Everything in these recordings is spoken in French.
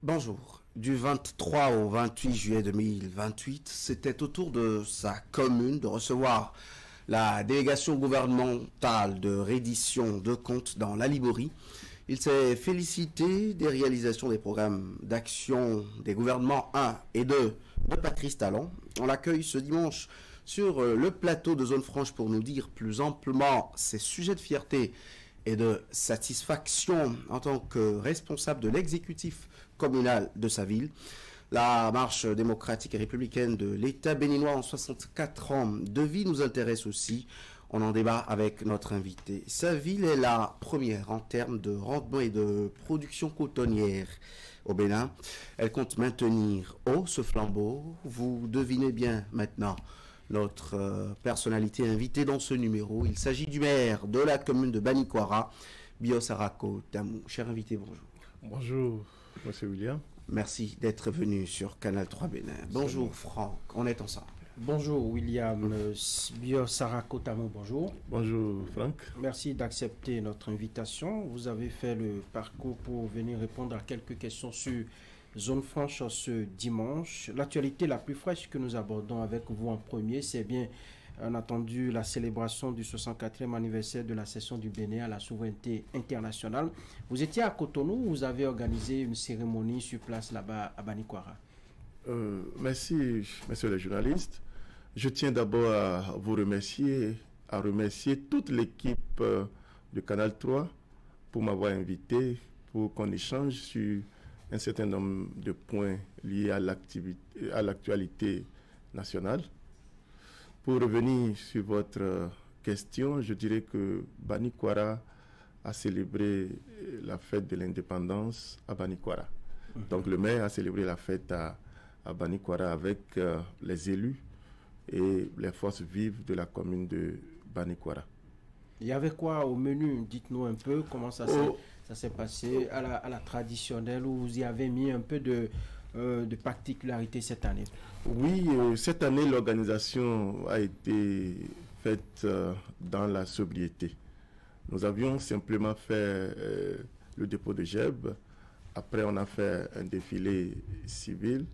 Bonjour. Du 23 au 28 juillet 2028, c'était au tour de sa commune de recevoir la délégation gouvernementale de reddition de comptes dans la Liborie. Il s'est félicité des réalisations des programmes d'action des gouvernements 1 et 2 de Patrice Talon. On l'accueille ce dimanche sur le plateau de Zone Franche pour nous dire plus amplement ses sujets de fierté et de satisfaction en tant que responsable de l'exécutif communal de sa ville. La marche démocratique et républicaine de l'État béninois en 64 ans de vie nous intéresse aussi. On en débat avec notre invité. Sa ville est la première en termes de rendement et de production cotonnière au Bénin. Elle compte maintenir haut ce flambeau. Vous devinez bien maintenant notre personnalité invitée dans ce numéro. Il s'agit du maire de la commune de Banikwara, Biosarako Tamou. Cher invité, bonjour. Bonjour, monsieur William. Merci d'être venu sur Canal 3 Bénin. Bonjour Franck, on est ensemble. Bonjour William, Biosarako Tamou, bonjour. Bonjour Franck. Merci d'accepter notre invitation. Vous avez fait le parcours pour venir répondre à quelques questions sur Zone Franche ce dimanche. L'actualité la plus fraîche que nous abordons avec vous en premier, c'est bien entendu la célébration du 64e anniversaire de la cession du Bénin à la souveraineté internationale. Vous étiez à Cotonou, vous avez organisé une cérémonie sur place là-bas à Banikwara. Merci, messieurs les journalistes. Je tiens d'abord à vous remercier, toute l'équipe de Canal 3 pour m'avoir invité, pour qu'on échange sur un certain nombre de points liés à l'actualité nationale. Pour revenir sur votre question, je dirais que Banikwara a célébré la fête de l'indépendance à Banikwara. Donc le maire a célébré la fête à Banikwara avec les élus et les forces vives de la commune de Banikwara. Il y avait quoi au menu? Dites-nous un peu comment ça s'est passé à la traditionnelle, où vous y avez mis un peu de particularité cette année. Oui, cette année, l'organisation a été faite dans la sobriété. Nous avions simplement fait le dépôt de Geb. Après, on a fait un défilé civil.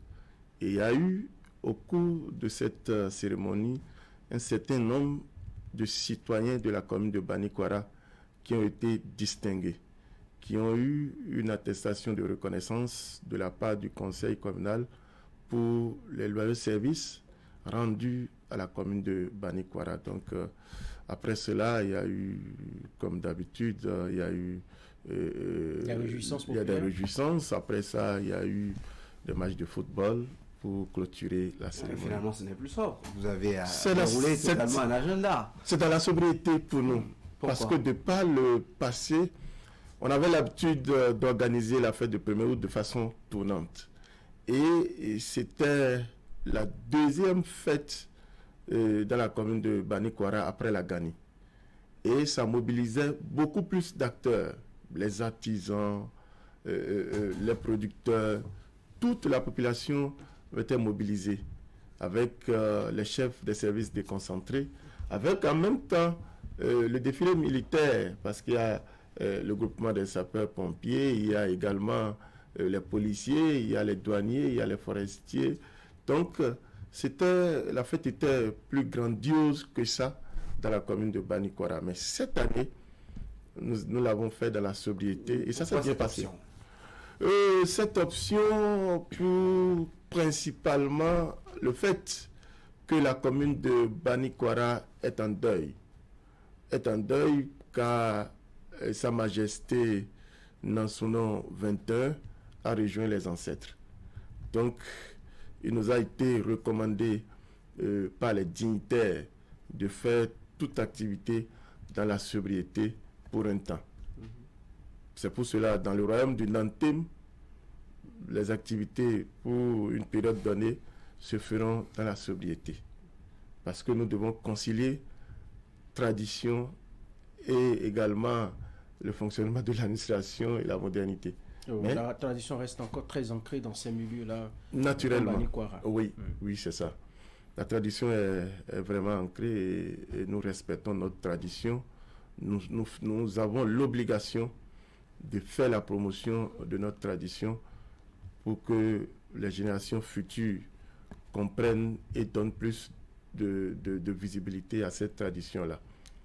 Et il y a eu, au cours de cette cérémonie, un certain nombre de citoyens de la commune de Banikwara qui ont été distingués, qui ont eu une attestation de reconnaissance de la part du conseil communal pour les loyaux services rendus à la commune de Banikwara. Donc, après cela, il y a eu, comme d'habitude, il y a eu des réjouissances. Après ça, il y a eu des matchs de football pour clôturer la cérémonie. Finalement, ce n'est plus sobre. Vous avez déroulé totalement un agenda. C'est dans la sobriété pour nous. Pourquoi? Parce que de par le passé, on avait l'habitude d'organiser la fête de 1er août de façon tournante. Et c'était la deuxième fête dans la commune de Banikwara après la Gani. Et ça mobilisait beaucoup plus d'acteurs, les artisans, les producteurs, toute la population était mobilisée avec les chefs des services déconcentrés, avec en même temps le défilé militaire, parce qu'il y a le groupement des sapeurs-pompiers, il y a également les policiers, il y a les douaniers, il y a les forestiers. Donc, la fête était plus grandiose que ça dans la commune de Banikwara. Mais cette année, nous l'avons fait dans la sobriété et ça s'est bien passé. Cette option pour principalement le fait que la commune de Banikwara est en deuil. Est en deuil car Sa Majesté Nansonon 21 a rejoint les ancêtres. Donc, il nous a été recommandé par les dignitaires de faire toute activité dans la sobriété pour un temps. C'est pour cela, dans le royaume du Nantem, les activités pour une période donnée se feront dans la sobriété. Parce que nous devons concilier tradition et également le fonctionnement de l'administration et la modernité. Mais la tradition reste encore très ancrée dans ces milieux-là. Naturellement. Oui, oui, c'est ça. La tradition est vraiment ancrée et nous respectons notre tradition. Nous avons l'obligation de faire la promotion de notre tradition pour que les générations futures comprennent et donnent plus de visibilité à cette tradition-là.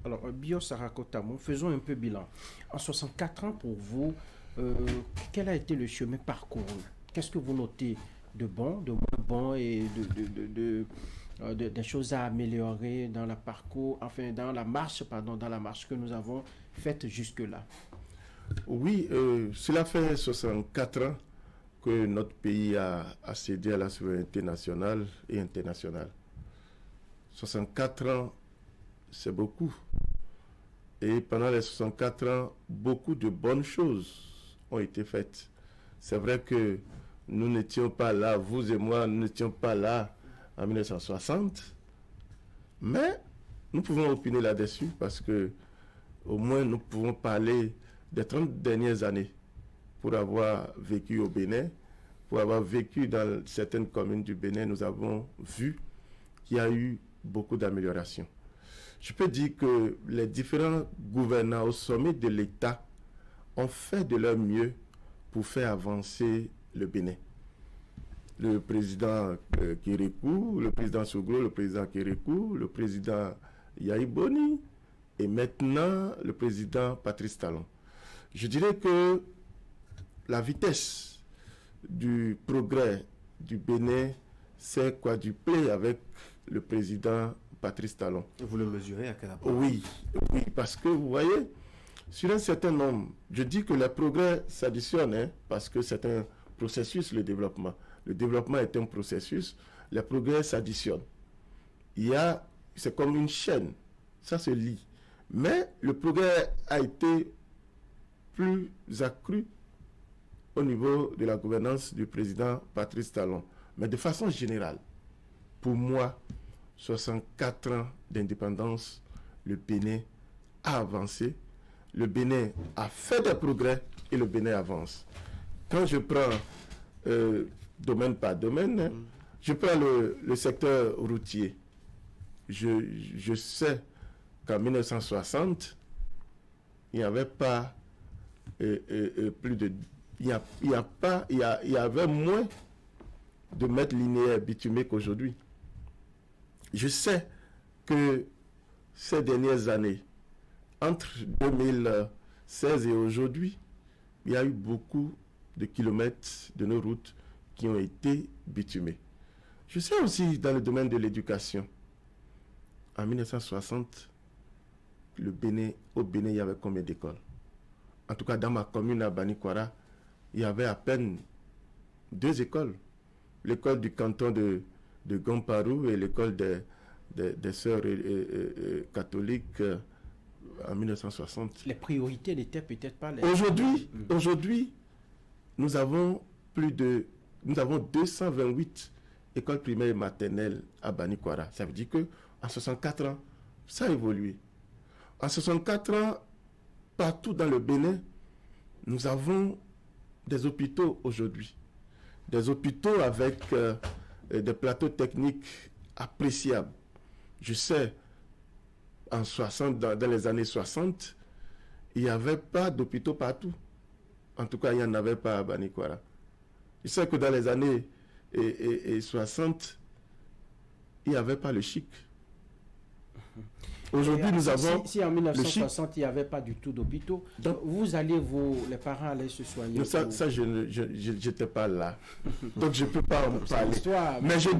Alors, Bio Sarakotamou, faisons un peu bilan. En 64 ans, pour vous, quel a été le chemin parcouru? Qu'est-ce que vous notez de bon, de moins bon et des choses à améliorer dans dans la marche que nous avons faite jusque-là? Oui, cela fait 64 ans que notre pays a cédé à la souveraineté nationale et internationale. 64 ans, c'est beaucoup. Et pendant les 64 ans, beaucoup de bonnes choses ont été faites. C'est vrai que nous n'étions pas là, vous et moi, nous n'étions pas là en 1960, mais nous pouvons opiner là-dessus parce que au moins nous pouvons parler des 30 dernières années pour avoir vécu au Bénin, pour avoir vécu dans certaines communes du Bénin. Nous avons vu qu'il y a eu beaucoup d'améliorations. Je peux dire que les différents gouvernants au sommet de l'État ont fait de leur mieux pour faire avancer le Bénin. Le président Kérékou, le président Soglo, le président Kérékou, le président Yahi Boni et maintenant le président Patrice Talon. Je dirais que la vitesse du progrès du Bénin s'est quadruplée avec le président Patrice Talon. Et vous le mesurez à quel point? Oui, oui, parce que vous voyez, sur un certain nombre, je dis que les progrès s'additionnent, hein, parce que c'est un processus, le développement. Le développement est un processus, les progrès s'additionnent. C'est comme une chaîne, ça se lie. Mais le progrès a été plus accru au niveau de la gouvernance du président Patrice Talon. Mais de façon générale, pour moi, 64 ans d'indépendance, le Bénin a avancé, le Bénin a fait des progrès et le Bénin avance. Quand je prends domaine par domaine, hein, je prends le secteur routier. Je sais qu'en 1960, il n'y avait pas plus de... Il y avait moins de mètres linéaires bitumés qu'aujourd'hui. Je sais que ces dernières années, entre 2016 et aujourd'hui, il y a eu beaucoup de kilomètres de nos routes qui ont été bitumés. Je sais aussi dans le domaine de l'éducation. En 1960, au Bénin, il y avait combien d'écoles? En tout cas, dans ma commune à Banikwara, il y avait à peine 2 écoles. L'école du canton de Gomparou et l'école des sœurs catholiques en 1960. Les priorités n'étaient peut-être pas les... Aujourd'hui, nous avons 228 écoles primaires et maternelles à Banikwara. Ça veut dire que en 64 ans, ça a évolué. En 64 ans, partout dans le Bénin, nous avons des hôpitaux aujourd'hui. Des hôpitaux avec des plateaux techniques appréciables. Je sais, dans les années 60, il n'y avait pas d'hôpitaux partout. En tout cas, il n'y en avait pas à Banikwara. Je sais que dans les années 60, il n'y avait pas le chic. Aujourd'hui, nous avons... Si en 1960, il n'y avait pas du tout d'hôpitaux, les parents allaient se soigner. Non, ça je n'étais pas là. Donc, je ne peux pas en parler. Mais je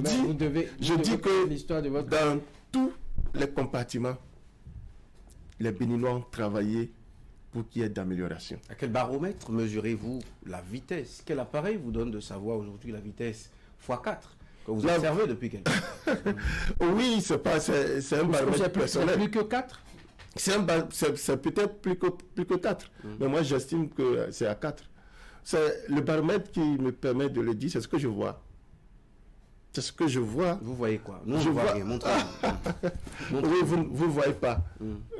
dis que dans tous les compartiments, les Béninois ont travaillé pour qu'il y ait d'amélioration. À quel baromètre mesurez-vous la vitesse? Quel appareil vous donne de savoir aujourd'hui la vitesse x4 que vous observez depuis quelques temps? Oui, c'est un baromètre personnel. C'est plus que 4? C'est peut-être plus que 4. Mais moi, j'estime que c'est à 4. C'est le baromètre qui me permet de le dire, c'est ce que je vois. C'est ce que je vois. Vous voyez quoi? Non, je vois rien. Oui, vous ne voyez pas.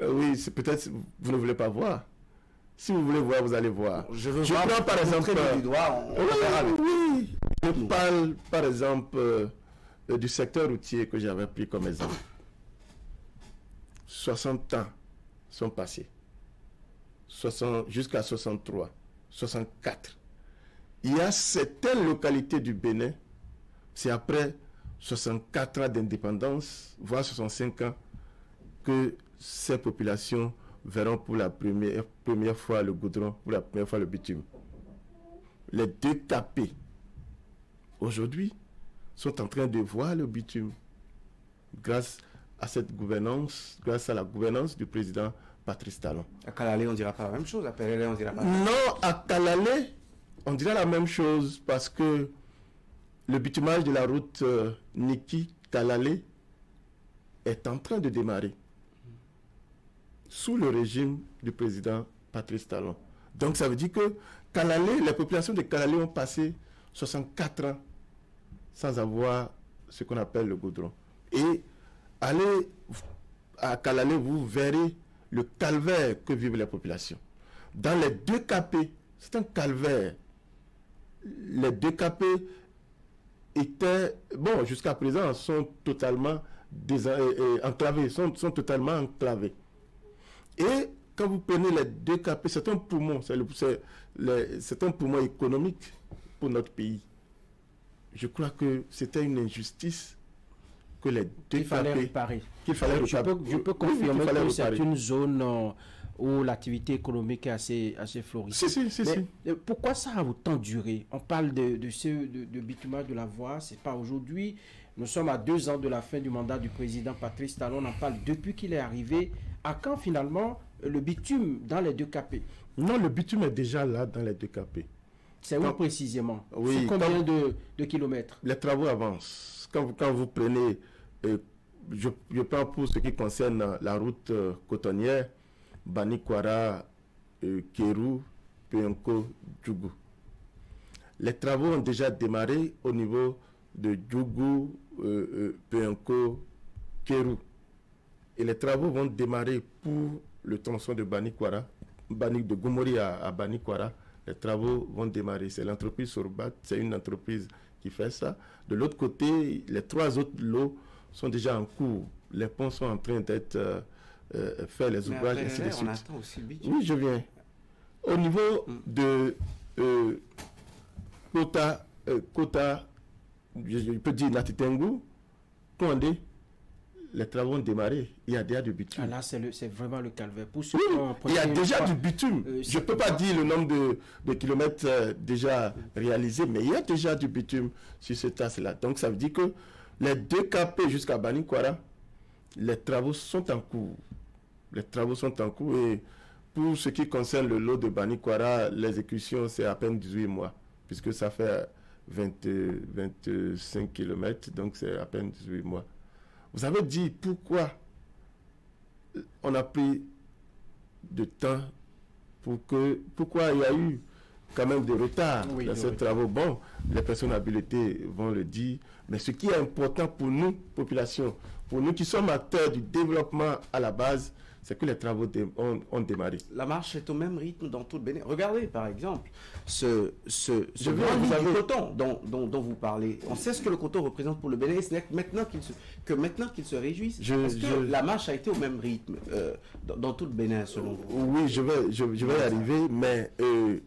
Oui, c'est peut-être vous ne voulez pas voir. Si vous voulez voir, vous allez voir. Je prends par exemple du doigt. Oui. Je parle par exemple du secteur routier que j'avais pris comme exemple. 60 ans sont passés. Jusqu'à 63, 64. il y a certaines localités du Bénin, c'est après 64 ans d'indépendance, voire 65 ans, que ces populations verront pour la première fois le goudron, pour la première fois le bitume. Les 2 capés, aujourd'hui, sont en train de voir le bitume grâce à cette gouvernance, grâce à la gouvernance du président Patrice Talon. À Kalalé, on ne dira pas la même chose. À Perelé, on ne dira pas la même chose. Non, à Kalalé, on dira la même chose parce que le bitumage de la route Niki-Kalalé est en train de démarrer sous le régime du président Patrice Talon. Donc ça veut dire que Kalalé, les populations de Kalalé ont passé 64 ans sans avoir ce qu'on appelle le goudron. Et allez à Kalalé, vous verrez le calvaire que vivent les populations. Dans les 2 capés, c'est un calvaire. Les 2 capés étaient, bon, jusqu'à présent, sont totalement enclavés, sont totalement enclavés. Et quand vous prenez les 2 capés, c'est un poumon, c'est un poumon économique pour notre pays. Je crois que c'était une injustice que les 2 capés... Qu'il fallait réparer. Je peux confirmer que c'est une zone où l'activité économique est assez florissante. Si. Pourquoi ça a autant duré? On parle de bitumage de la voie, c'est pas aujourd'hui. Nous sommes à 2 ans de la fin du mandat du président Patrice Talon. On en parle depuis qu'il est arrivé. À quand finalement le bitume dans les 2 capés? Non, le bitume est déjà là dans les 2 capés. C'est où précisément? Oui, sur combien de kilomètres? Les travaux avancent. Quand vous prenez, je prends pour ce qui concerne la route cotonnière, Banikwara, Kéru, Péonko, Djougou. Les travaux ont déjà démarré au niveau de Djougou, Péonko, Kéru. Et les travaux vont démarrer pour le tronçon de Banikwara, de Gomori à Banikwara. Les travaux vont démarrer. C'est l'entreprise Sorbat, c'est une entreprise qui fait ça. De l'autre côté, les 3 autres lots sont déjà en cours. Les ponts sont en train d'être faits, les ouvrages, ainsi de suite. On attend aussi le bitume. Oui, je viens. Au niveau de Kota, je peux dire Natitengu, Kondé, les travaux ont démarré. Il y a déjà du bitume. Là, c'est vraiment le calvaire. Pour oui, il y a déjà du bitume. Je ne peux pas dire le nombre de kilomètres déjà réalisés, mais il y a déjà du bitume sur ce tas-là. Donc, ça veut dire que les 2 capés jusqu'à Banikwara, les travaux sont en cours. Les travaux sont en cours et pour ce qui concerne le lot de Banikwara, l'exécution, c'est à peine 18 mois, puisque ça fait 25 km, donc c'est à peine 18 mois. Vous avez dit pourquoi on a pris de temps pourquoi il y a eu quand même des retards dans ces travaux. Bon, les personnes habilitées vont le dire, mais ce qui est important pour nous, population, pour nous qui sommes acteurs du développement à la base, c'est que les travaux ont démarré. La marche est au même rythme dans tout le Bénin. Regardez, par exemple, ce coton dont vous parlez. On sait ce que le coton représente pour le Bénin. Ce n'est que maintenant qu'il se réjouissent. La marche a été au même rythme dans tout le Bénin, selon vous? Oui, je vais y arriver, mais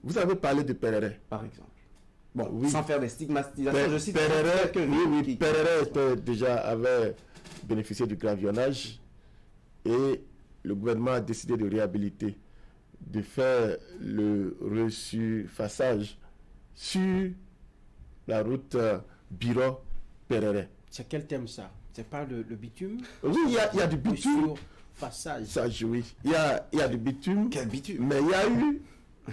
vous avez parlé de Perere. Par exemple. Bon, oui. Sans faire des stigmatisations, je cite Perere avait bénéficié du gravillonnage et le gouvernement a décidé de réhabiliter, de faire le ressurfaçage sur la route Biro-Perere. C'est quel thème ça? C'est pas le bitume? Oui, il y a du bitume. Surfaçage. Oui. Il y a du bitume. Quel bitume? Mais il y a eu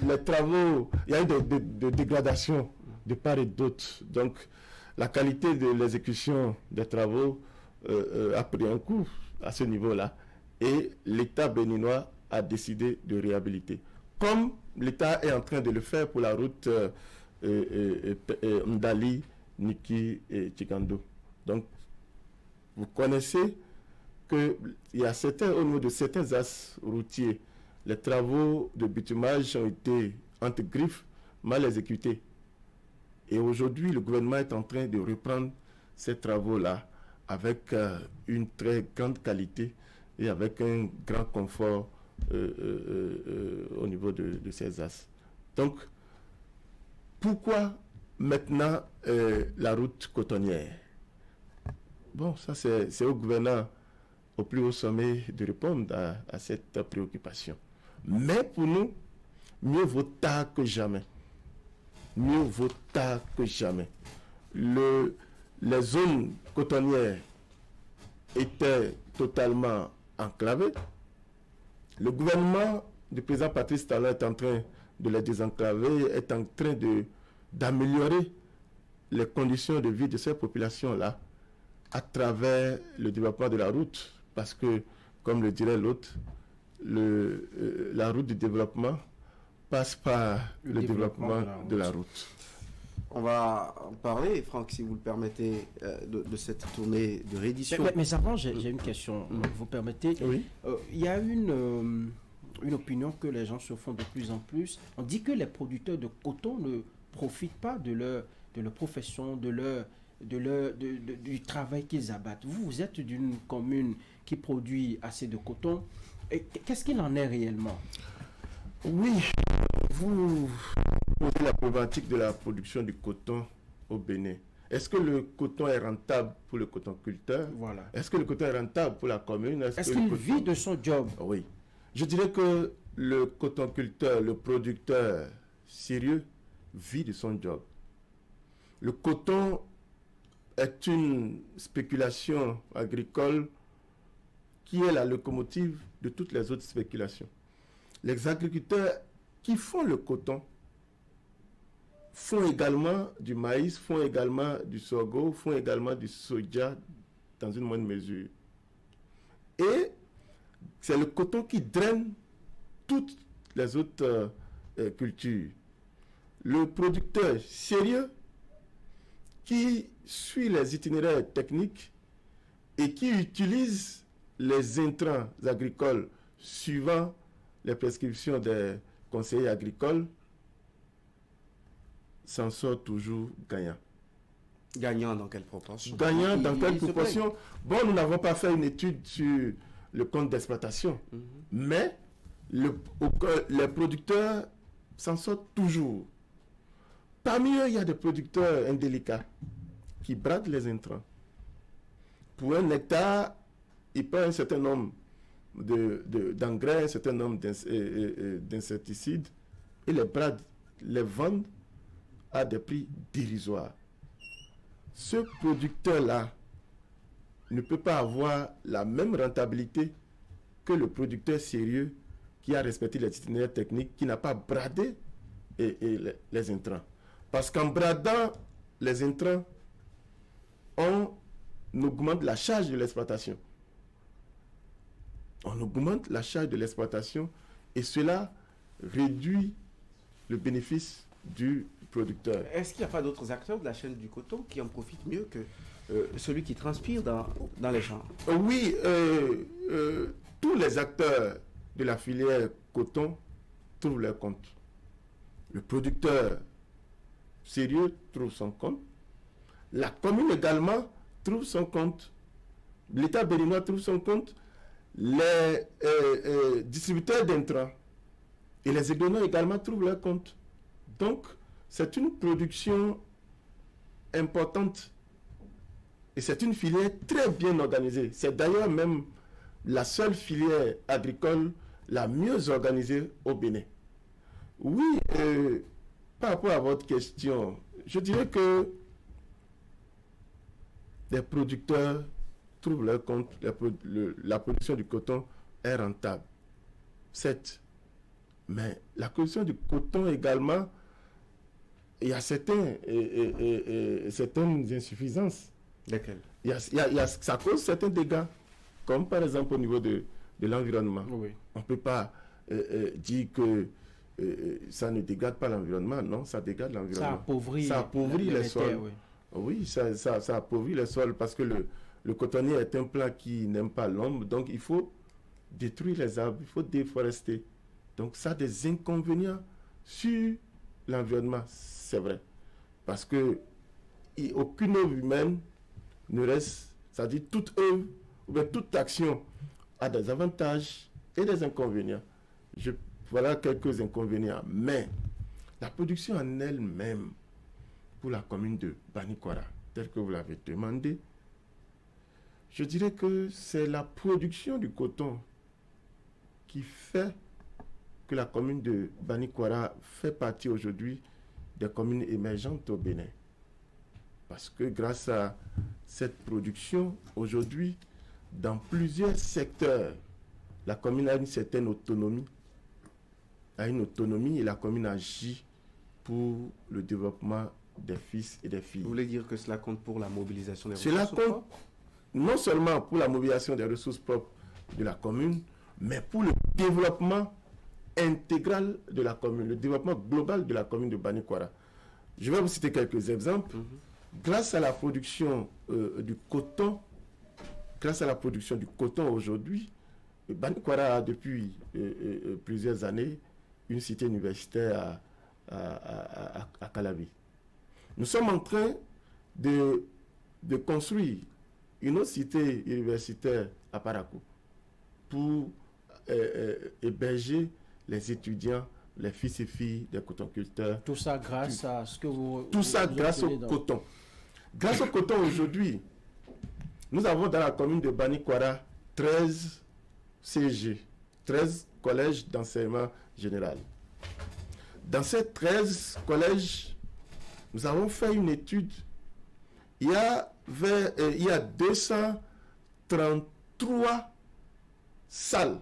les travaux, il y a eu de dégradation de part et d'autre. Donc, la qualité de l'exécution des travaux a pris un coup à ce niveau-là. Et l'État béninois a décidé de réhabiliter. Comme l'État est en train de le faire pour la route Ndali, Niki et Chikando. Donc, vous connaissez qu'il y a au niveau de certains axes routiers, les travaux de bitumage ont été entre griffes, mal exécutés. Et aujourd'hui, le gouvernement est en train de reprendre ces travaux-là avec une très grande qualité et avec un grand confort au niveau de ces axes. Donc, Pourquoi maintenant la route cotonnière? Bon, ça c'est au gouverneur, au plus haut sommet, de répondre à cette préoccupation. Mais pour nous, mieux vaut tard que jamais. Mieux vaut tard que jamais. Les zones cotonnières étaient totalement enclavées. Le gouvernement du président Patrice Talon est en train de les désenclaver, est en train d'améliorer les conditions de vie de ces populations-là à travers le développement de la route. Parce que, comme le dirait l'autre, la route du développement passe par le développement de la route. On va en parler, Franck, si vous le permettez, de cette tournée de réédition. Mais avant, j'ai une question. Vous permettez? Oui. Il y a une opinion que les gens se font de plus en plus. On dit que les producteurs de coton ne profitent pas de leur profession, du travail qu'ils abattent. Vous êtes d'une commune qui produit assez de coton. Qu'est-ce qu'il en est réellement? Oui, vous posez la problématique de la production du coton au Bénin. Est-ce que le coton est rentable pour le cotonculteur? Voilà. Est-ce que le coton est rentable pour la commune? Est-ce qu'il vit de son job? Oui. Je dirais que le cotonculteur, le producteur sérieux, vit de son job. Le coton est une spéculation agricole qui est la locomotive de toutes les autres spéculations. Les agriculteurs qui font le coton font également du maïs, font également du sorgho, font également du soja dans une moindre mesure. Et c'est le coton qui draine toutes les autres cultures. Le producteur sérieux qui suit les itinéraires techniques et qui utilise les intrants agricoles suivant les prescriptions des conseillers agricoles s'en sort toujours gagnant. Gagnant dans quelle proportion? Gagnant dans quelle proportion? Bon, nous n'avons pas fait une étude sur le compte d'exploitation, mais les producteurs s'en sortent toujours. Parmi eux, il y a des producteurs indélicats qui bradent les intrants. Pour un hectare, ils prennent un certain nombre d'engrais, un certain nombre d'insecticides et les bradent, les vendent à des prix dérisoires. Ce producteur-là ne peut pas avoir la même rentabilité que le producteur sérieux qui a respecté les itinéraires techniques, qui n'a pas bradé les intrants. Parce qu'en bradant les intrants, on augmente la charge de l'exploitation. On augmente la charge de l'exploitation et cela réduit le bénéfice du producteur. Est-ce qu'il n'y a pas d'autres acteurs de la chaîne du coton qui en profitent mieux que celui qui transpire dans les champs? Oui, tous les acteurs de la filière coton trouvent leur compte. Le producteur sérieux trouve son compte. La commune également trouve son compte. L'État béninois trouve son compte. Les distributeurs d'intrants et les économes également trouvent leur compte. Donc, c'est une production importante et c'est une filière très bien organisée. C'est d'ailleurs même la seule filière agricole la mieux organisée au Bénin. Oui, par rapport à votre question, je dirais que les producteurs trouvent leur compte, la production du coton est rentable. Certes, mais la production du coton également, il y a certaines insuffisances. Lesquelles? Ça cause certains dégâts, comme par exemple au niveau de l'environnement. Oui. On ne peut pas dire que ça ne dégage pas l'environnement. Non, ça dégage l'environnement. Ça appauvrit les sols. Oui, oui, ça appauvrit les sols parce que le cotonnier est un plant qui n'aime pas l'ombre. Donc, il faut détruire les arbres, il faut déforester. Donc, ça a des inconvénients sur l'environnement, c'est vrai. Parce que aucune œuvre humaine ne reste, c'est-à-dire toute œuvre ou bien toute action a des avantages et des inconvénients. Voilà quelques inconvénients. Mais La production en elle-même, pour la commune de Banikwara, telle que vous l'avez demandé, je dirais que c'est la production du coton qui fait que la commune de Banikwara fait partie aujourd'hui des communes émergentes au Bénin. Parce que grâce à cette production, aujourd'hui, dans plusieurs secteurs, la commune a une certaine autonomie, et la commune agit pour le développement des fils et des filles. Vous voulez dire que cela compte pour la mobilisation des cela ressources compte propres? Non seulement pour la mobilisation des ressources propres de la commune, mais pour le développement intégral de la commune, le développement global de la commune de Banikwara. Je vais vous citer quelques exemples. Grâce à la production du coton, aujourd'hui, Banikwara a depuis plusieurs années une cité universitaire à Calavi. Nous sommes en train de construire une autre cité universitaire à Parakou pour héberger les étudiants, les fils et filles des cotonculteurs. Tout ça grâce à ce que vous... Tout ça grâce au coton. Grâce au coton aujourd'hui, nous avons dans la commune de Banikwara 13 CG, 13 collèges d'enseignement général. Dans ces 13 collèges, nous avons fait une étude. Il y a 233 salles.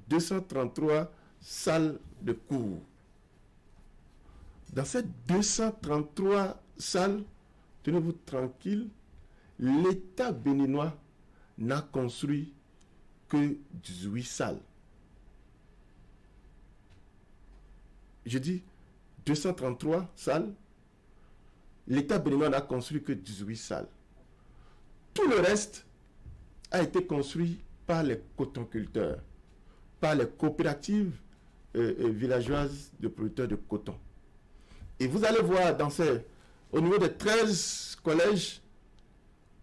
233 salles de cours. Dans ces 233 salles, tenez-vous tranquille, l'État béninois n'a construit que 18 salles. Je dis 233 salles, l'État béninois n'a construit que 18 salles. Tout le reste a été construit par les cotonculteurs, par les coopératives villageoises de producteurs de coton. Et vous allez voir au niveau des 13 collèges,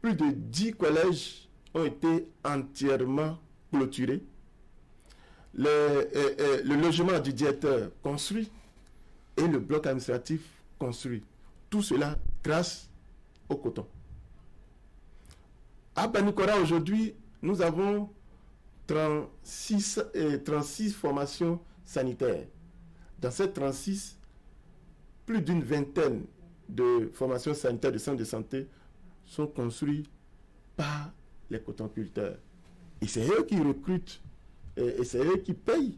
plus de 10 collèges ont été entièrement clôturés. Le logement du directeur construit et le bloc administratif construit. Tout cela grâce au coton. À Banikwara aujourd'hui, nous avons 36 formations sanitaires. Dans ces 36, plus d'une vingtaine de formations sanitaires de centres de santé sont construites par les cotonculteurs. Et c'est eux qui recrutent et c'est eux qui payent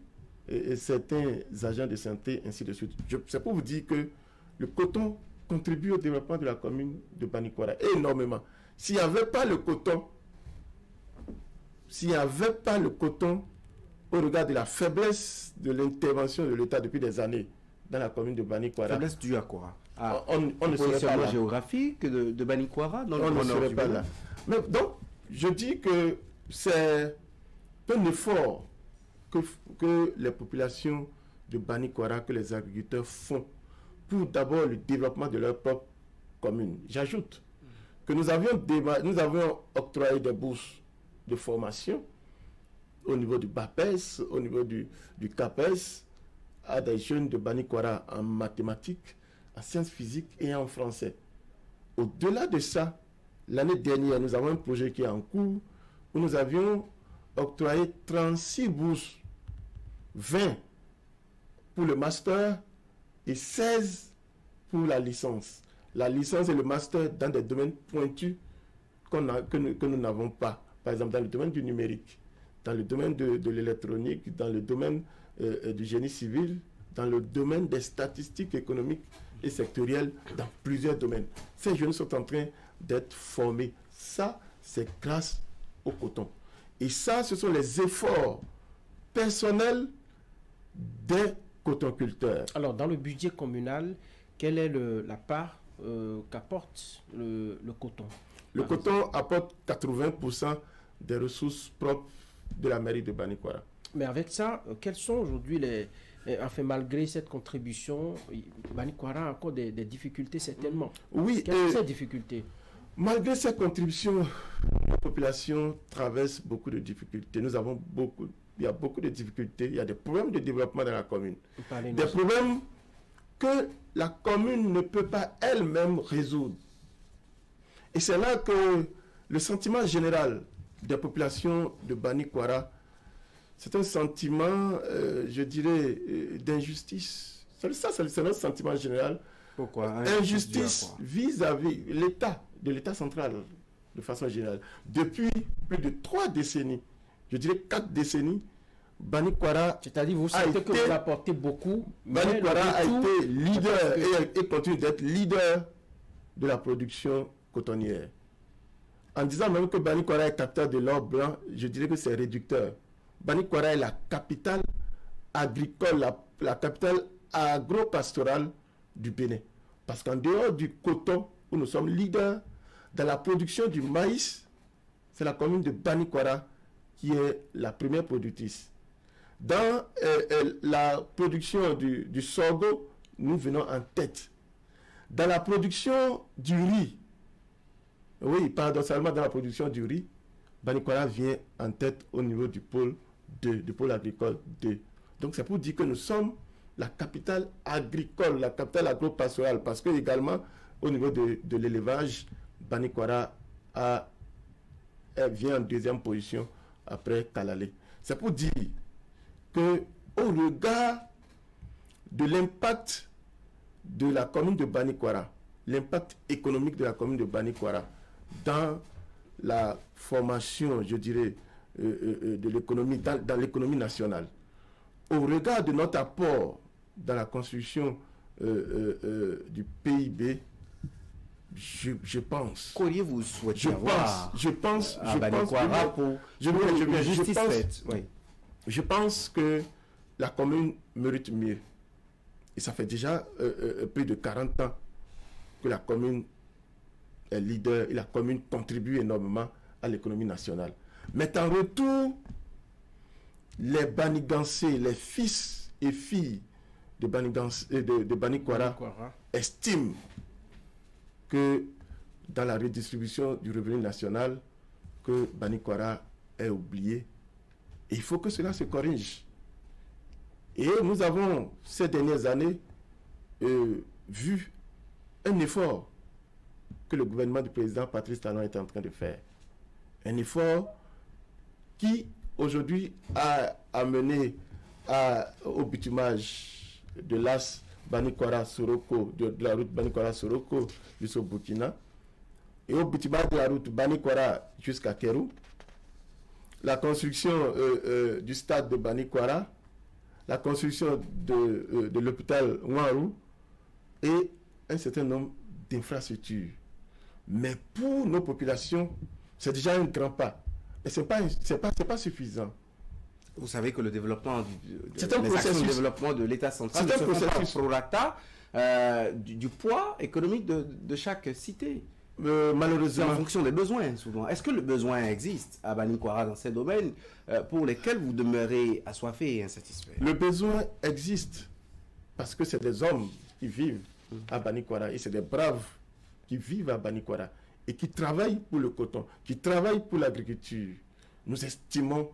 certains agents de santé, ainsi de suite. C'est pour vous dire que le coton contribue au développement de la commune de Banikwara énormément. S'il n'y avait pas le coton, au regard de la faiblesse de l'intervention de l'État depuis des années dans la commune de Banikwara. Faiblesse due à quoi? On ne serait pas là. Géographique de Banikwara dans on ne serait pas là. Mais donc, je dis que c'est un effort que les populations de Banikwara, que les agriculteurs font pour d'abord le développement de leur propre commune. J'ajoute que nous avions octroyé des bourses de formation au niveau du BAPES, au niveau du CAPES, à des jeunes de Banikwara en mathématiques, en sciences physiques et en français. Au-delà de ça, l'année dernière, nous avons un projet qui est en cours où nous avions octroyé 36 bourses, 20 pour le master et 16 pour la licence. La licence et le master dans des domaines pointus que nous n'avons pas. Par exemple, dans le domaine du numérique, dans le domaine de l'électronique, dans le domaine du génie civil, dans le domaine des statistiques économiques et sectorielles, dans plusieurs domaines. Ces jeunes sont en train d'être formés. Ça, c'est grâce au coton. Et ça, ce sont les efforts personnels des cotonculteurs. Alors, dans le budget communal, quelle est la part qu'apporte le coton? Le coton apporte 80% des ressources propres de la mairie de Banikwara. Mais avec ça, quelles sont aujourd'hui enfin, malgré cette contribution, Banikwara a encore des difficultés certainement. Oui. Quelles sont ces difficultés? Malgré ces contributions, la population traverse beaucoup de difficultés. Nous avons beaucoup il y a beaucoup de difficultés, il y a des problèmes de développement dans la commune. Parlez-nous. Des problèmes que la commune ne peut pas elle-même résoudre. Et c'est là que le sentiment général des populations de Bani Kwara, c'est un sentiment, je dirais, d'injustice. C'est notre sentiment général. Pourquoi? Injustice vis-à-vis l'État central, de façon générale. Depuis plus de 3 décennies, je dirais 4 décennies, Bani Kwara, c'est-à-dire vous sentez que vous apportez beaucoup, Bani Kwara a été leader et continue d'être leader de la production cotonnière. En disant même que Bani Kwara est capteur de l'or blanc, je dirais que c'est réducteur. Bani Kwara est la capitale agricole, la capitale agro-pastorale du Bénin. Parce qu'en dehors du coton, où nous sommes leaders dans la production du maïs, c'est la commune de Bani Kwara qui est la première productrice. Dans la production du sorgho, nous venons en tête. Dans la production du riz, oui, paradoxalement, dans la production du riz, Bani Kwara vient en tête au niveau du pôle 2, du pôle agricole 2. Donc c'est pour dire que nous sommes la capitale agricole, la capitale agro-pastorale, parce que également, au niveau de l'élevage, Bani Kwara vient en deuxième position après Kalalé. C'est pour dire que au regard de l'impact de la commune de Bani Kwara, l'impact économique de la commune de Bani Kwara dans la formation, je dirais, de l'économie, dans l'économie nationale, au regard de notre apport dans la construction du PIB, je pense. Qu'auriez-vous souhaité avoir je pense à Bani Kwara pour justice faite? Oui. Je pense que la commune mérite mieux. Et ça fait déjà plus de 40 ans que la commune est leader et la commune contribue énormément à l'économie nationale. Mais en retour, les Banigansés, les fils et filles de Bani Kwara estiment que dans la redistribution du revenu national, que Bani Kwara est oublié. Et il faut que cela se corrige. Et nous avons, ces dernières années, vu un effort que le gouvernement du président Patrice Talon est en train de faire. Un effort qui, aujourd'hui, a amené au bitumage de l'as Bani Kwara Soroko, de la route Bani Kwara Soroko jusqu'au Burkina, et au bitumage de la route Bani Kwara jusqu'à Kérou, la construction du stade de Bani Kwara, la construction de l'hôpital Ouarou et un certain nombre d'infrastructures. Mais pour nos populations, c'est déjà un grand pas. Mais ce n'est pas suffisant. Vous savez que le développement de développement de l'État central c'est un processus prorata du poids économique de chaque cité. Malheureusement, en fonction des besoins, souvent. Est-ce que le besoin existe à Bani Kwara dans ces domaines pour lesquels vous demeurez assoiffé et insatisfait? Le besoin existe parce que c'est des hommes qui vivent à Bani Kwara et c'est des braves qui vivent à Bani Kwara et qui travaillent pour le coton, qui travaillent pour l'agriculture. Nous estimons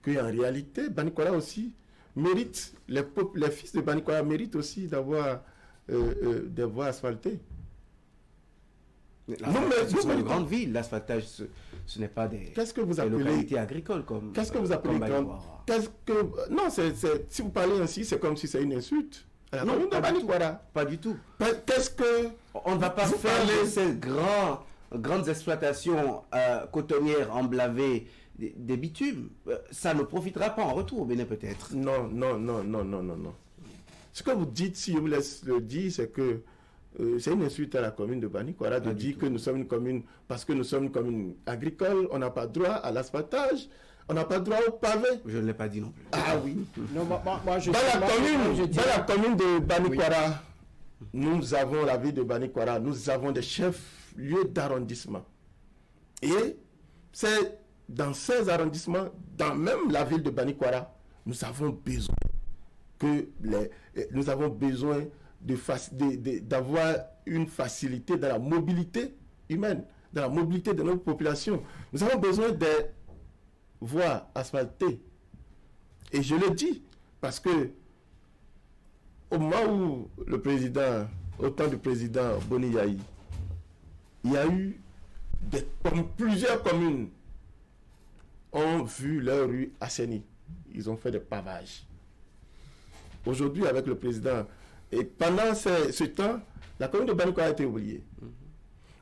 qu'en réalité, Bani Kwara aussi mérite, les fils de Bani Kwara méritent aussi d'avoir des voies asphaltées. Ce sont de grandes villes, l'asphaltage, ce n'est pas des localités agricoles comme qu'est-ce que vous appelez grande? Non, si vous parlez ainsi, c'est comme si c'est une insulte. Non, pas du tout. On ne va pas faire ces grandes exploitations cotonnières emblavées des bitumes. Ça ne profitera pas en retour au Bénin peut-être. Non. Ce que vous dites, si je vous laisse le dire, c'est que c'est une insulte à la commune de Bani Kwara de dire que nous sommes une commune, parce que nous sommes une commune agricole, on n'a pas droit à l'asphaltage, on n'a pas droit au pavé. Je ne l'ai pas dit non plus. Ah oui. Non, moi, dans la commune de Bani Kwara, nous avons la ville de Bani Kwara, nous avons des chefs-lieux d'arrondissement. Et c'est dans ces arrondissements, dans même la ville de Bani Kwara, nous avons besoin d'avoir une facilité dans la mobilité humaine, dans la mobilité de notre population. Nous avons besoin des voies asphaltées Et je le dis, parce que au moment où au temps du président Boni Yahi, il y a eu plusieurs communes ont vu leur rue assainie. Ils ont fait des pavages. Aujourd'hui, avec le président, et pendant ce temps, la commune de Bani Koara a été oubliée.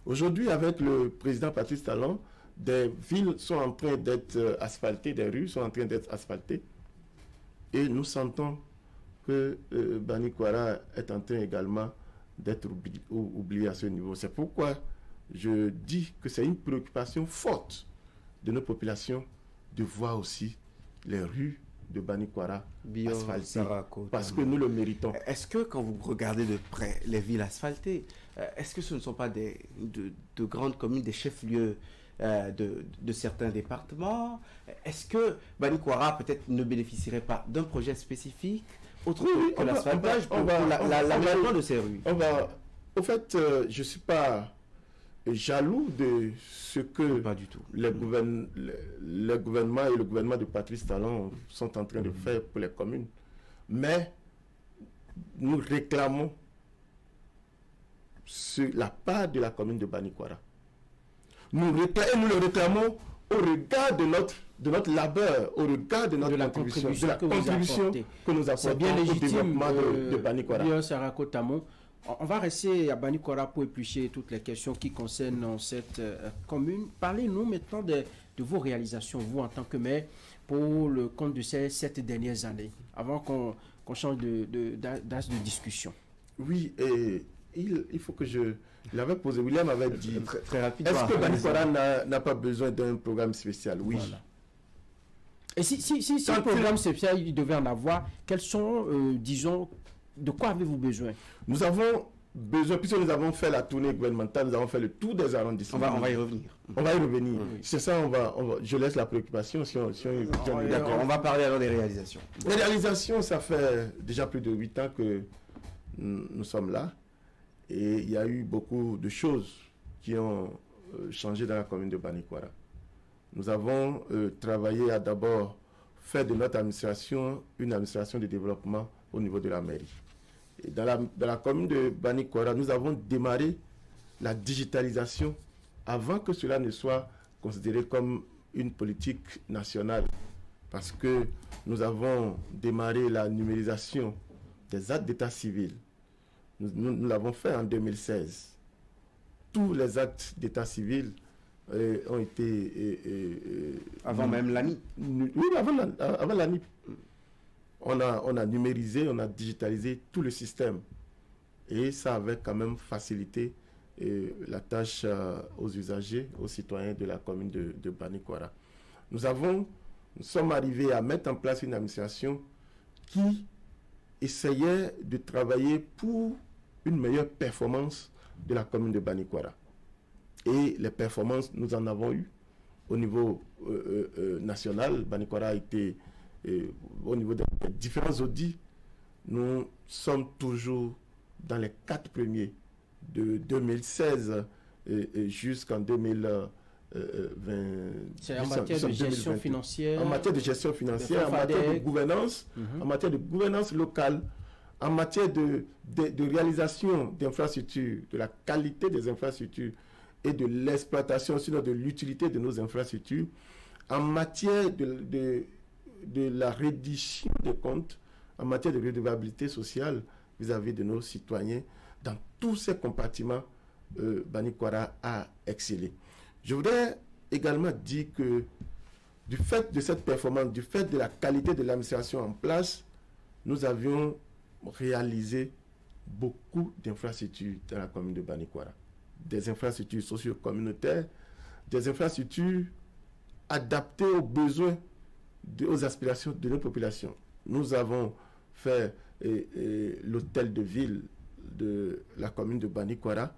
Aujourd'hui, avec le président Patrice Talon, des villes sont en train d'être asphaltées, des rues sont en train d'être asphaltées. Et nous sentons que Bani Koara est en train également d'être oublié à ce niveau. C'est pourquoi je dis que c'est une préoccupation forte de nos populations de voir aussi les rues de Bani Koara asphaltées, parce que nous le méritons. Est-ce que quand vous regardez de près les villes asphaltées, est-ce que ce ne sont pas de grandes communes, des chefs-lieux de certains départements? Est-ce que Bani Koara peut-être ne bénéficierait pas d'un projet spécifique autre que l'asphaltage pour l'aménagement de ces rues? Au fait, je ne suis pas jaloux de ce que pas du tout. Le gouvernement et le gouvernement de Patrice Talon sont en train de faire pour les communes. Mais nous réclamons la part de la commune de Bani Koara. Nous le réclamons au regard de notre labeur, au regard de notre contribution que nous apportons au développement de Bani Koara. Bien, Sarako Tamo. On va rester à Bani Koara pour éplucher toutes les questions qui concernent cette commune. Parlez-nous maintenant de vos réalisations, vous en tant que maire, pour le compte de ces 7 dernières années, avant qu'on change d'as de discussion. Oui, et il faut que je l'avais posé. William avait dit, très rapidement. Est-ce que Bani Koara n'a pas besoin d'un programme spécial? Oui. Voilà. Et si un programme spécial, il devait en avoir, quels sont, disons, de quoi avez-vous besoin? Nous avons besoin, puisque nous avons fait la tournée gouvernementale, nous avons fait le tour des arrondissements. On va y revenir. On va y revenir. Oui. C'est ça, je laisse la préoccupation. D'accord, on va parler alors des réalisations. Les réalisations, ça fait déjà plus de 8 ans que nous sommes là. Et il y a eu beaucoup de choses qui ont changé dans la commune de Bani Koara. Nous avons travaillé à d'abord faire de notre administration une administration de développement au niveau de la mairie. Et dans la commune de Bani Koara, nous avons démarré la digitalisation avant que cela ne soit considéré comme une politique nationale. Parce que nous avons démarré la numérisation des actes d'état civil. Nous l'avons fait en 2016. Tous les actes d'état civil ont été... avant même l'ANI. Oui, avant l'ANI. On a numérisé, on a digitalisé tout le système. Et ça avait quand même facilité la tâche aux usagers, aux citoyens de la commune de Bani Koara. Nous sommes arrivés à mettre en place une administration qui essayait de travailler pour une meilleure performance de la commune de Bani Koara. Et les performances, nous en avons eu au niveau national. Bani Koara a été... au niveau des différents audits, nous sommes toujours dans les 4 premiers de 2016 jusqu'en 2020. C'est en matière de gestion financière. En matière de gestion financière, en matière de gouvernance, en matière de gouvernance locale, en matière de réalisation d'infrastructures, de la qualité des infrastructures et de l'exploitation, sinon de l'utilité de nos infrastructures, en matière de la reddition des comptes, en matière de redevabilité sociale vis-à-vis de nos citoyens. Dans tous ces compartiments, Bani Koara a excellé. Je voudrais également dire que du fait de cette performance, du fait de la qualité de l'administration en place, nous avions réalisé beaucoup d'infrastructures dans la commune de Bani Koara. Des infrastructures socio-communautaires, des infrastructures adaptées aux besoins, aux aspirations de nos populations. Nous avons fait l'hôtel de ville de la commune de Bani Koara,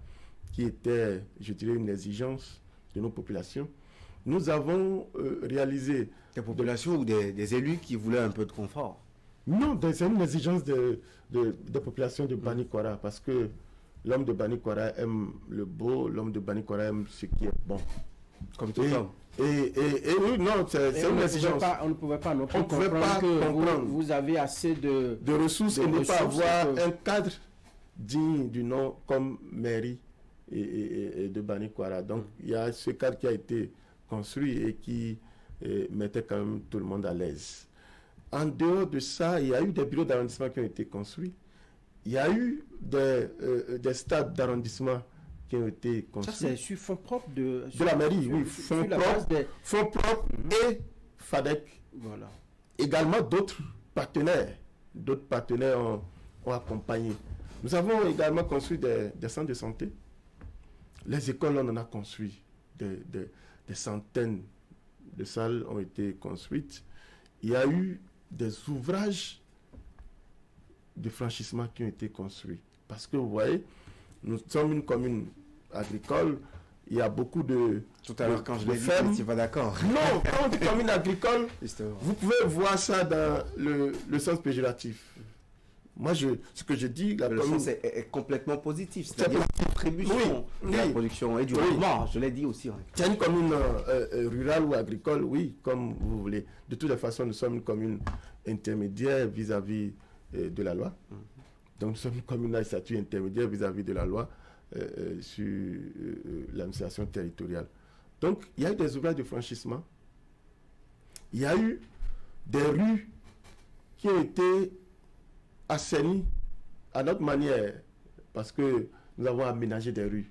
qui était, je dirais, une exigence de nos populations. Nous avons réalisé... Des populations ou des élus qui voulaient un peu de confort? Non, c'est une exigence de population de Bani Koara, parce que l'homme de Bani Koara aime le beau, l'homme de Bani Koara aime ce qui est bon. Comme tout homme. Et oui, non, c'est une exigence. On ne pouvait pas non plus On ne pouvait pas comprendre. Vous avez assez de ressources et ne pas avoir un cadre digne du nom comme mairie et de Banikwara. Donc, il y a ce cadre qui a été construit et qui mettait quand même tout le monde à l'aise. En dehors de ça, il y a eu des bureaux d'arrondissement qui ont été construits. Il y a eu des stades d'arrondissement qui ont été construits. Ça, c'est sur fonds propres de la mairie, oui. Fonds propres et FADEC. Voilà. Également, d'autres partenaires ont accompagné. Nous avons également construit des centres de santé. Les écoles, on en a construit. Des centaines de salles ont été construites. Il y a eu des ouvrages de franchissement qui ont été construits. Parce que vous voyez, nous sommes une commune agricole, il y a beaucoup de... Tout à l'heure, quand je l'ai dit, tu n'es pas d'accord. Non, quand on dit commune agricole, vous pouvez voir ça dans le sens péjoratif. Moi, ce que je dis... Le sens est complètement positif. C'est-à-dire la contribution de la production et du rendement. Je l'ai dit aussi. C'est une commune rurale ou agricole, oui, comme vous voulez. De toute façon, nous sommes une commune intermédiaire vis-à-vis de la loi. Donc, nous sommes une commune à statut intermédiaire vis-à-vis de la loi sur l'administration territoriale. Donc, il y a eu des ouvrages de franchissement. Il y a eu des rues qui ont été assainies à notre manière, parce que nous avons aménagé des rues,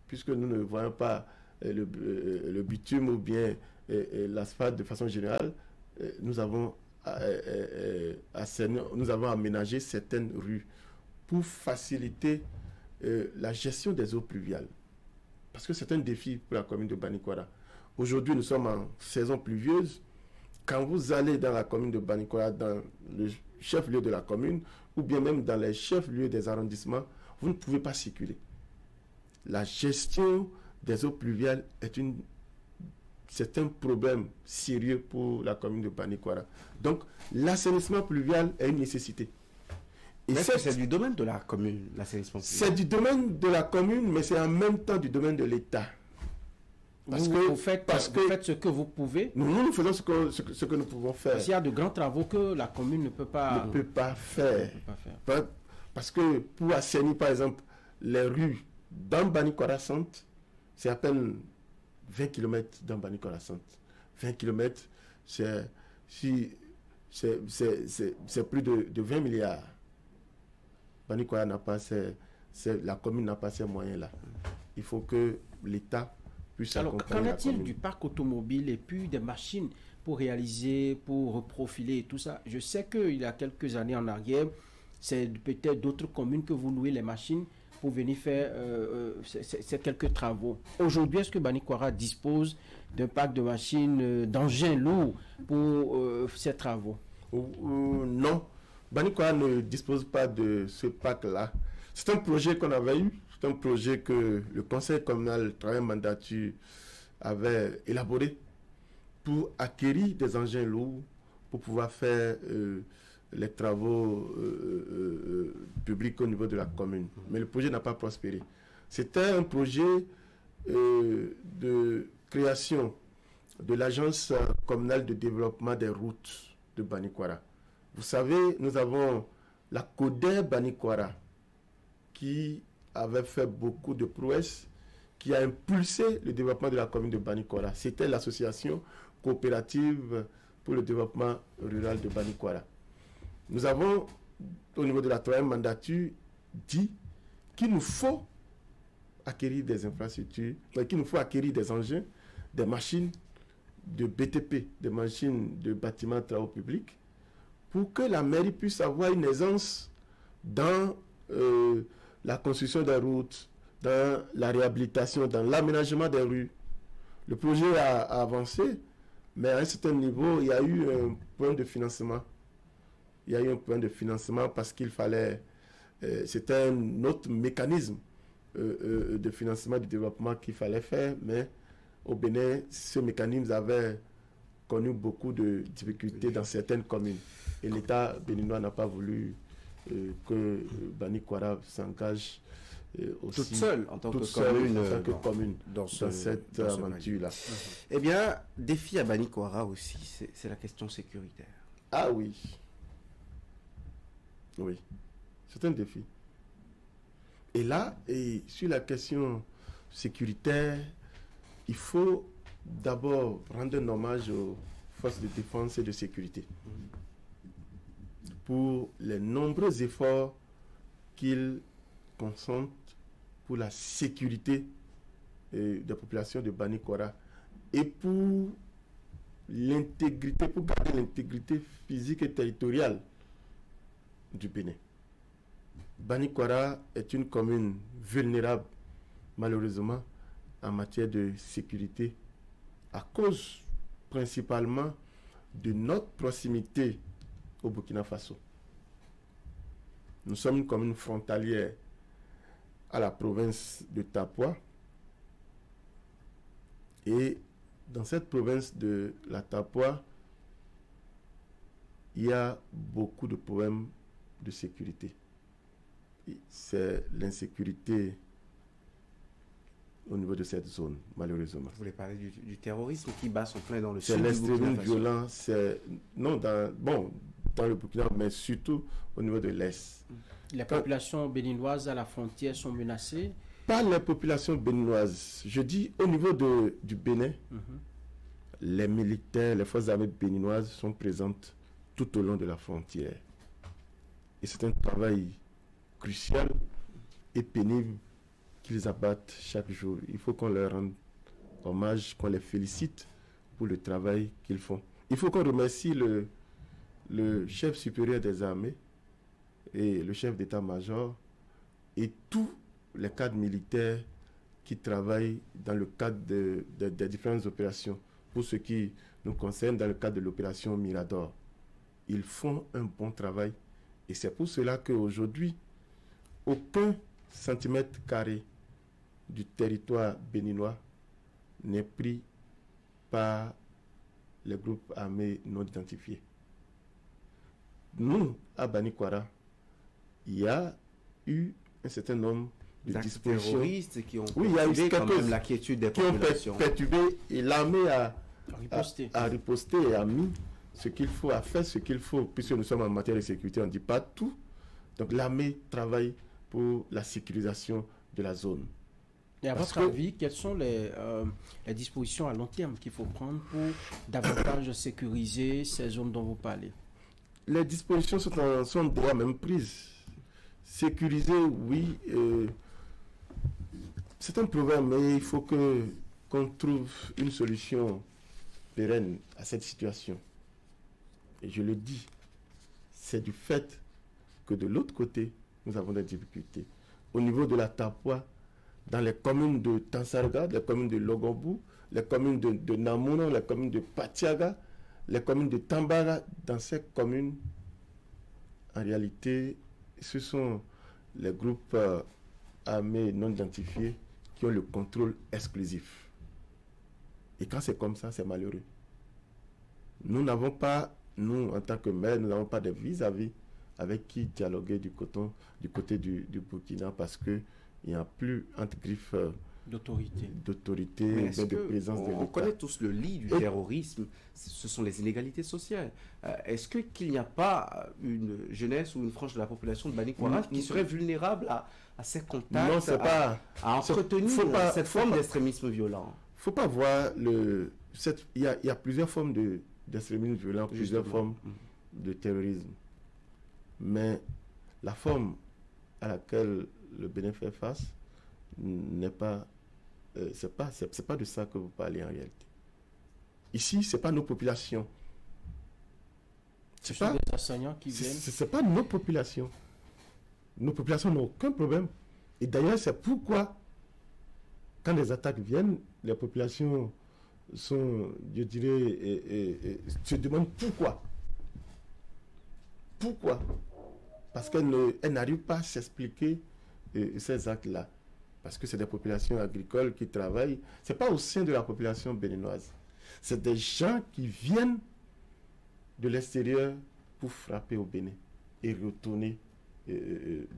puisque nous ne voyons pas le bitume ou bien l'asphalte de façon générale. Nous avons aménagé certaines rues pour faciliter la gestion des eaux pluviales. Parce que c'est un défi pour la commune de Banikwara. Aujourd'hui, nous sommes en saison pluvieuse. Quand vous allez dans la commune de Banikwara, dans le chef-lieu de la commune, ou bien même dans les chefs-lieux des arrondissements, vous ne pouvez pas circuler. La gestion des eaux pluviales c'est un problème sérieux pour la commune de Banikwara. Donc, l'assainissement pluvial est une nécessité. Et c'est du domaine de la commune, l'assainissement pluvial. C'est du domaine de la commune, mais c'est en même temps du domaine de l'État. Vous faites ce que vous pouvez. Nous faisons ce que nous pouvons faire. Parce qu'il y a de grands travaux que la commune ne peut pas faire. Parce que pour assainir, par exemple, les rues dans Banikwara Centre, c'est à peine 20 km dans Banikwara Centre. 20 km, c'est plus de 20 milliards. Banikwara n'a pas la commune n'a pas ces moyens-là. Il faut que l'État puisse accompagner. Qu'en est-il du parc automobile et puis des machines pour réaliser, pour reprofiler et tout ça? Je sais qu'il y a quelques années en arrière, c'est peut-être d'autres communes que vous louez les machines pour venir faire ces quelques travaux. Aujourd'hui, est-ce que Banikwara dispose d'un parc de machines, d'engins lourds pour ces travaux? Non. Banikwara ne dispose pas de ce parc-là. C'est un projet qu'on avait eu. C'est un projet que le conseil communal travail mandature avait élaboré pour acquérir des engins lourds pour pouvoir faire les travaux publics au niveau de la commune. Mais le projet n'a pas prospéré. C'était un projet de création de l'agence communale de développement des routes de Banikwara. Vous savez, nous avons la CODER Banikwara qui avait fait beaucoup de prouesses, qui a impulsé le développement de la commune de Banikwara. C'était l'association coopérative pour le développement rural de Banikwara. Nous avons, au niveau de la troisième mandature, dit qu'il nous faut acquérir des infrastructures, qu'il nous faut acquérir des engins, des machines de BTP, des machines de bâtiments de travaux publics, pour que la mairie puisse avoir une aisance dans la construction des routes, dans la réhabilitation, dans l'aménagement des rues. Le projet a avancé, mais à un certain niveau, il y a eu un point de financement. Il y a eu un point de financement parce qu'il fallait... c'était un autre mécanisme de financement du développement qu'il fallait faire, mais au Bénin, ce mécanisme avait connu beaucoup de difficultés dans certaines communes. Et l'État béninois n'a pas voulu que Banikwara s'engage aussi toute seule en tant toute que seule, commune, en tant que commune dans cette dans ce aventure-là. Eh bien, défi à Banikwara aussi, c'est la question sécuritaire. Ah oui. Oui. C'est un défi. Et là, et sur la question sécuritaire, il faut d'abord rendre un hommage aux forces de défense et de sécurité pour les nombreux efforts qu'ils consentent pour la sécurité des populations de Banikwara et pour l'intégrité, pour garder l'intégrité physique et territoriale du Bénin. Banikwara est une commune vulnérable, malheureusement, en matière de sécurité, à cause principalement de notre proximité au Burkina Faso. Nous sommes une commune frontalière à la province de Tapua. Et dans cette province de la Tapua, il y a beaucoup de problèmes de sécurité. C'est l'insécurité au niveau de cette zone, malheureusement. Vous voulez parler du terrorisme qui bat son plein dans le C'est sud du l'extrémisme Burkina Faso. violent, c'est non dans le Burkina, mais surtout au niveau de l'Est. Les populations béninoises à la frontière sont menacées. Pas les populations béninoises. Je dis au niveau du Bénin, les militaires, les forces armées béninoises sont présentes tout au long de la frontière. Et c'est un travail crucial et pénible qu'ils abattent chaque jour. Il faut qu'on leur rende hommage, qu'on les félicite pour le travail qu'ils font. Il faut qu'on remercie le chef supérieur des armées et le chef d'état-major et tous les cadres militaires qui travaillent dans le cadre des différentes opérations. Pour ce qui nous concerne, dans le cadre de l'opération Mirador, ils font un bon travail. Et c'est pour cela qu'aujourd'hui, aucun centimètre carré du territoire béninois n'est pris par les groupes armés non identifiés. Nous, à Banikwara, il y a eu un certain nombre de dispositions terroristes qui ont oui, il y a eu quand même quelques l'inquiétude des qui ont populations. perturbé et l'armée a riposté et a mis ce qu'il faut, a fait ce qu'il faut, puisque nous sommes en matière de sécurité, on ne dit pas tout. Donc l'armée travaille pour la sécurisation de la zone. Et à votre avis, quelles sont les dispositions à long terme qu'il faut prendre pour davantage sécuriser ces zones dont vous parlez? Les dispositions sont déjà même prises. Sécuriser, oui, c'est un problème, mais il faut qu'on trouve une solution pérenne à cette situation. Et je le dis, c'est du fait que de l'autre côté, nous avons des difficultés. Au niveau de la Tapua, dans les communes de Tansarga, les communes de Logobou, les communes de Namouna, les communes de Patiaga, les communes de Tambara, dans ces communes, en réalité, ce sont les groupes armés non identifiés qui ont le contrôle exclusif. Et quand c'est comme ça, c'est malheureux. Nous n'avons pas, nous, en tant que maire, nous n'avons pas de vis-à-vis avec qui dialoguer du côté du Burkina, parce qu'il n'y a plus entre griffes d'autorité, de présence de l'État. On connaît tous le lit du terrorisme, ce sont les inégalités sociales. Est-ce qu'il n'y a pas une jeunesse ou une frange de la population de Banikwara qui serait vulnérable à ces contacts, non, c'est pas, à entretenir cette forme d'extrémisme violent? Il ne faut pas voir il y a plusieurs formes d'extrémisme violent, plusieurs formes de terrorisme. Mais la forme à laquelle le Bénin fait face n'est pas, c'est pas de ça que vous parlez en réalité. Ici, c'est pas nos populations. C'est pas des assaillants qui viennent. C'est pas nos populations. Nos populations n'ont aucun problème. Et d'ailleurs, c'est pourquoi, quand les attaques viennent, les populations sont, je dirais, se demandent pourquoi. Pourquoi? Parce qu'elles n'arrivent pas à s'expliquer ces actes-là. Parce que c'est des populations agricoles qui travaillent. Ce n'est pas au sein de la population béninoise. C'est des gens qui viennent de l'extérieur pour frapper au Bénin et retourner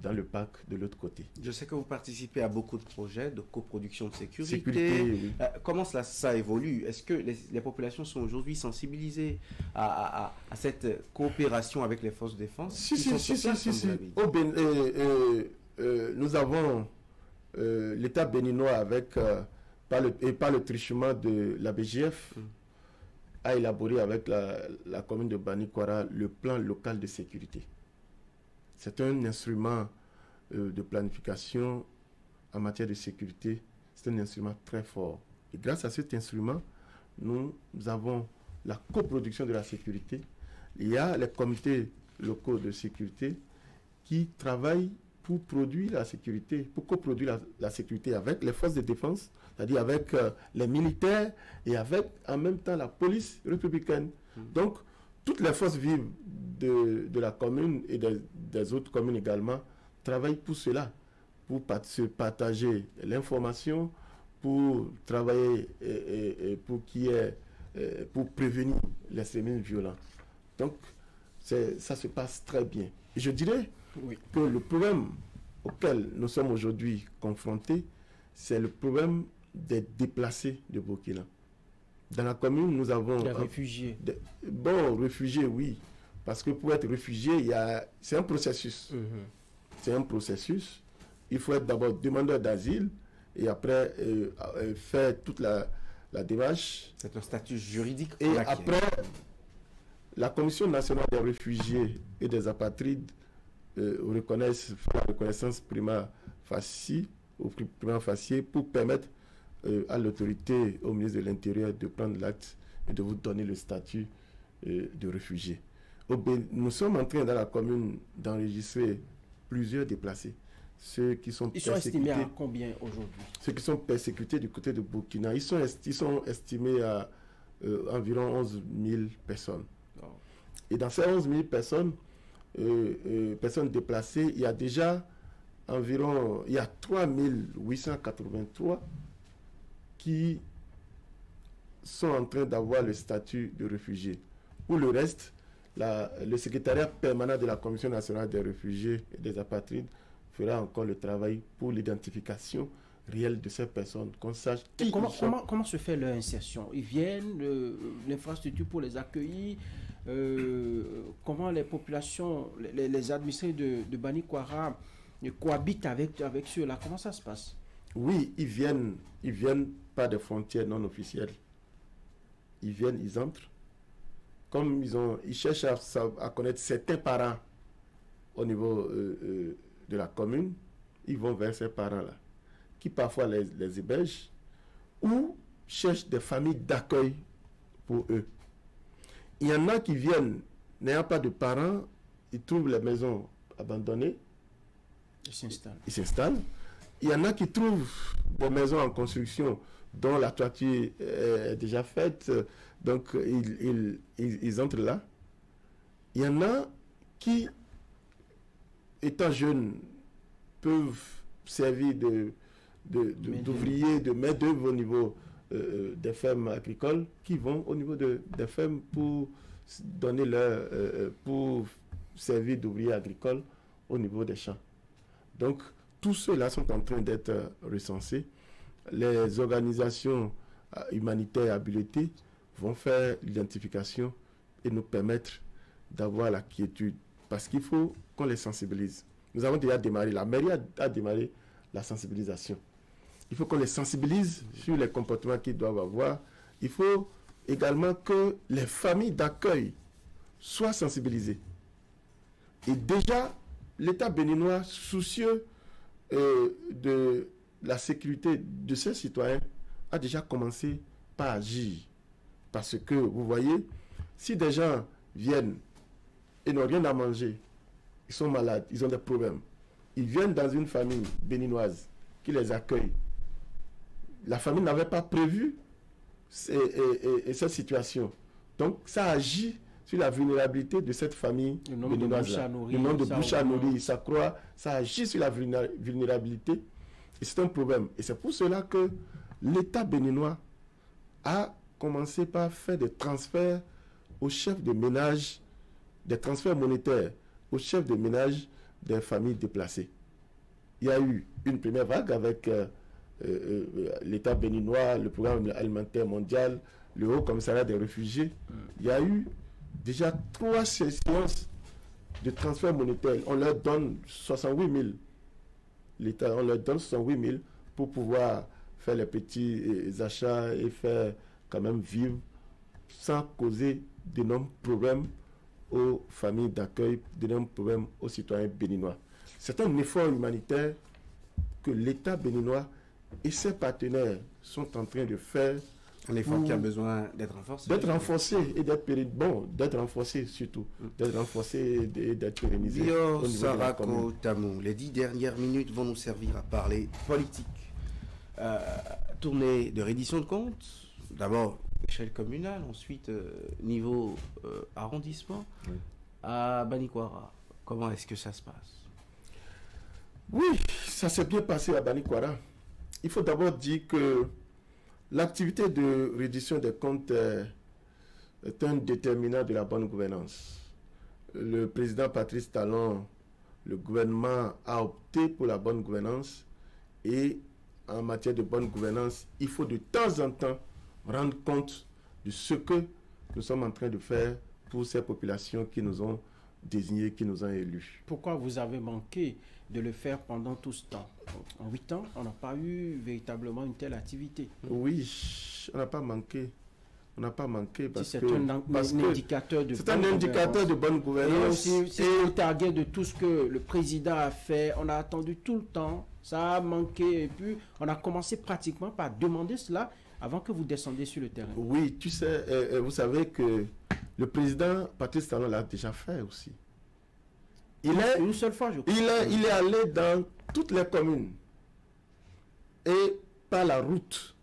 dans le parc de l'autre côté. Je sais que vous participez à beaucoup de projets de coproduction de sécurité. Oui. Comment ça évolue? Est-ce que les populations sont aujourd'hui sensibilisées à cette coopération avec les forces de défense? Si. Nous avons l'État béninois par le truchement de la BGF a élaboré avec la commune de Banikwara le plan local de sécurité. C'est un instrument de planification en matière de sécurité. C'est un instrument très fort. Et grâce à cet instrument, nous avons la coproduction de la sécurité. Il y a les comités locaux de sécurité qui travaillent pour produire la sécurité, pour coproduire la sécurité avec les forces de défense, c'est-à-dire avec les militaires et avec en même temps la police républicaine. Donc, toutes les forces vives de la commune et des autres communes également travaillent pour cela, pour se partager l'information, pour travailler et pour prévenir l'extrémisme violent. Donc, ça se passe très bien. Et je dirais que le problème auquel nous sommes aujourd'hui confrontés, c'est le problème des déplacés de Burkina. Dans la commune, nous avons... Des réfugiés. Réfugiés, oui. Parce que pour être réfugié, c'est un processus. C'est un processus. Il faut être d'abord demandeur d'asile et après faire toute la démarche. C'est un statut juridique. Et après, la Commission nationale des réfugiés et des apatrides fait la reconnaissance prima facie pour permettre à l'autorité, au ministre de l'Intérieur, de prendre l'acte et de vous donner le statut de réfugié. Nous sommes en train dans la commune d'enregistrer plusieurs déplacés. Ils sont estimés à combien aujourd'hui? Ceux qui sont persécutés du côté de Burkina, ils sont estimés à environ 11 000 personnes. Oh. Et dans ces 11 000 personnes déplacées, il y a déjà environ 3 883 qui sont en train d'avoir le statut de réfugié. Pour le reste, le secrétariat permanent de la Commission nationale des réfugiés et des apatrides fera encore le travail pour l'identification réelle de ces personnes, qu'on sache qui comment se fait leur insertion? Ils viennent, l'infrastructure pour les accueillir, comment les populations, les administrés de Banikwara cohabitent avec ceux-là, comment ça se passe? Oui, ils viennent par des frontières non officielles. Ils viennent, ils entrent. Comme ils cherchent à connaître certains parents au niveau de la commune, ils vont vers ces parents-là, qui parfois les hébergent ou cherchent des familles d'accueil pour eux. Il y en a qui viennent, n'ayant pas de parents, ils trouvent les maisons abandonnées. Ils s'installent. Il y en a qui trouvent des maisons en construction dont la toiture est déjà faite, donc ils entrent là. Il y en a qui, étant jeunes, peuvent servir d'ouvriers, de main-d'œuvre au niveau des fermes agricoles, qui vont au niveau des fermes pour pour servir d'ouvriers agricoles au niveau des champs. Donc, tous ceux-là sont en train d'être recensés. Les organisations humanitaires habilitées vont faire l'identification et nous permettre d'avoir la quiétude. Parce qu'il faut qu'on les sensibilise. Nous avons déjà démarré, la mairie a démarré la sensibilisation. Il faut qu'on les sensibilise sur les comportements qu'ils doivent avoir. Il faut également que les familles d'accueil soient sensibilisées. Et déjà, l'État béninois, soucieux de la sécurité de ses citoyens, a déjà commencé par agir. Parce que, vous voyez, si des gens viennent et n'ont rien à manger, ils sont malades, ils ont des problèmes, ils viennent dans une famille béninoise qui les accueille. La famille n'avait pas prévu cette situation. Donc, ça agit sur la vulnérabilité de cette famille béninoise. Le nombre de bouches à nourrir, ça agit sur la vulnérabilité. Et c'est un problème. Et c'est pour cela que l'État béninois a commencé par faire des transferts aux chefs de ménage, des transferts monétaires aux chefs de ménage des familles déplacées. Il y a eu une première vague avec l'État béninois, le programme alimentaire mondial, le Haut Commissariat des réfugiés. Il y a eu déjà 3 séances de transfert monétaire. On leur donne 68 000. L'État, on leur donne 68 000 pour pouvoir faire les petits achats et faire quand même vivre sans causer d'énormes problèmes aux familles d'accueil, d'énormes problèmes aux citoyens béninois. C'est un effort humanitaire que l'État béninois et ses partenaires sont en train de faire. Un effort qui a besoin d'être renforcé. D'être renforcé et d'être renforcé surtout. D'être renforcé et d'être pérennisé. Bio Sarako Tamou, les 10 dernières minutes vont nous servir à parler politique. Tournée de reddition de comptes, d'abord échelle communale, ensuite niveau arrondissement. Oui. À Banikwara, comment est-ce que ça se passe? Oui, ça s'est bien passé à Banikwara. Il faut d'abord dire que l'activité de reddition des comptes est un déterminant de la bonne gouvernance. Le président Patrice Talon, le gouvernement a opté pour la bonne gouvernance et en matière de bonne gouvernance, il faut de temps en temps rendre compte de ce que nous sommes en train de faire pour ces populations qui nous ont désignés, qui nous ont élus. Pourquoi vous avez manqué de le faire pendant tout ce temps? En 8 ans, on n'a pas eu véritablement une telle activité. Oui, on n'a pas manqué. On n'a pas manqué parce c'est que un indicateur de c'est un indicateur de bonne gouvernance. Et aussi, c'est le target de tout ce que le président a fait. On a attendu tout le temps. Ça a manqué. Et puis, on a commencé pratiquement par demander cela avant que vous descendiez sur le terrain. Oui, tu sais, vous savez que le président Patrice Talon l'a déjà fait aussi. Une seule fois, je crois. Il est allé dans toutes les communes et par la route.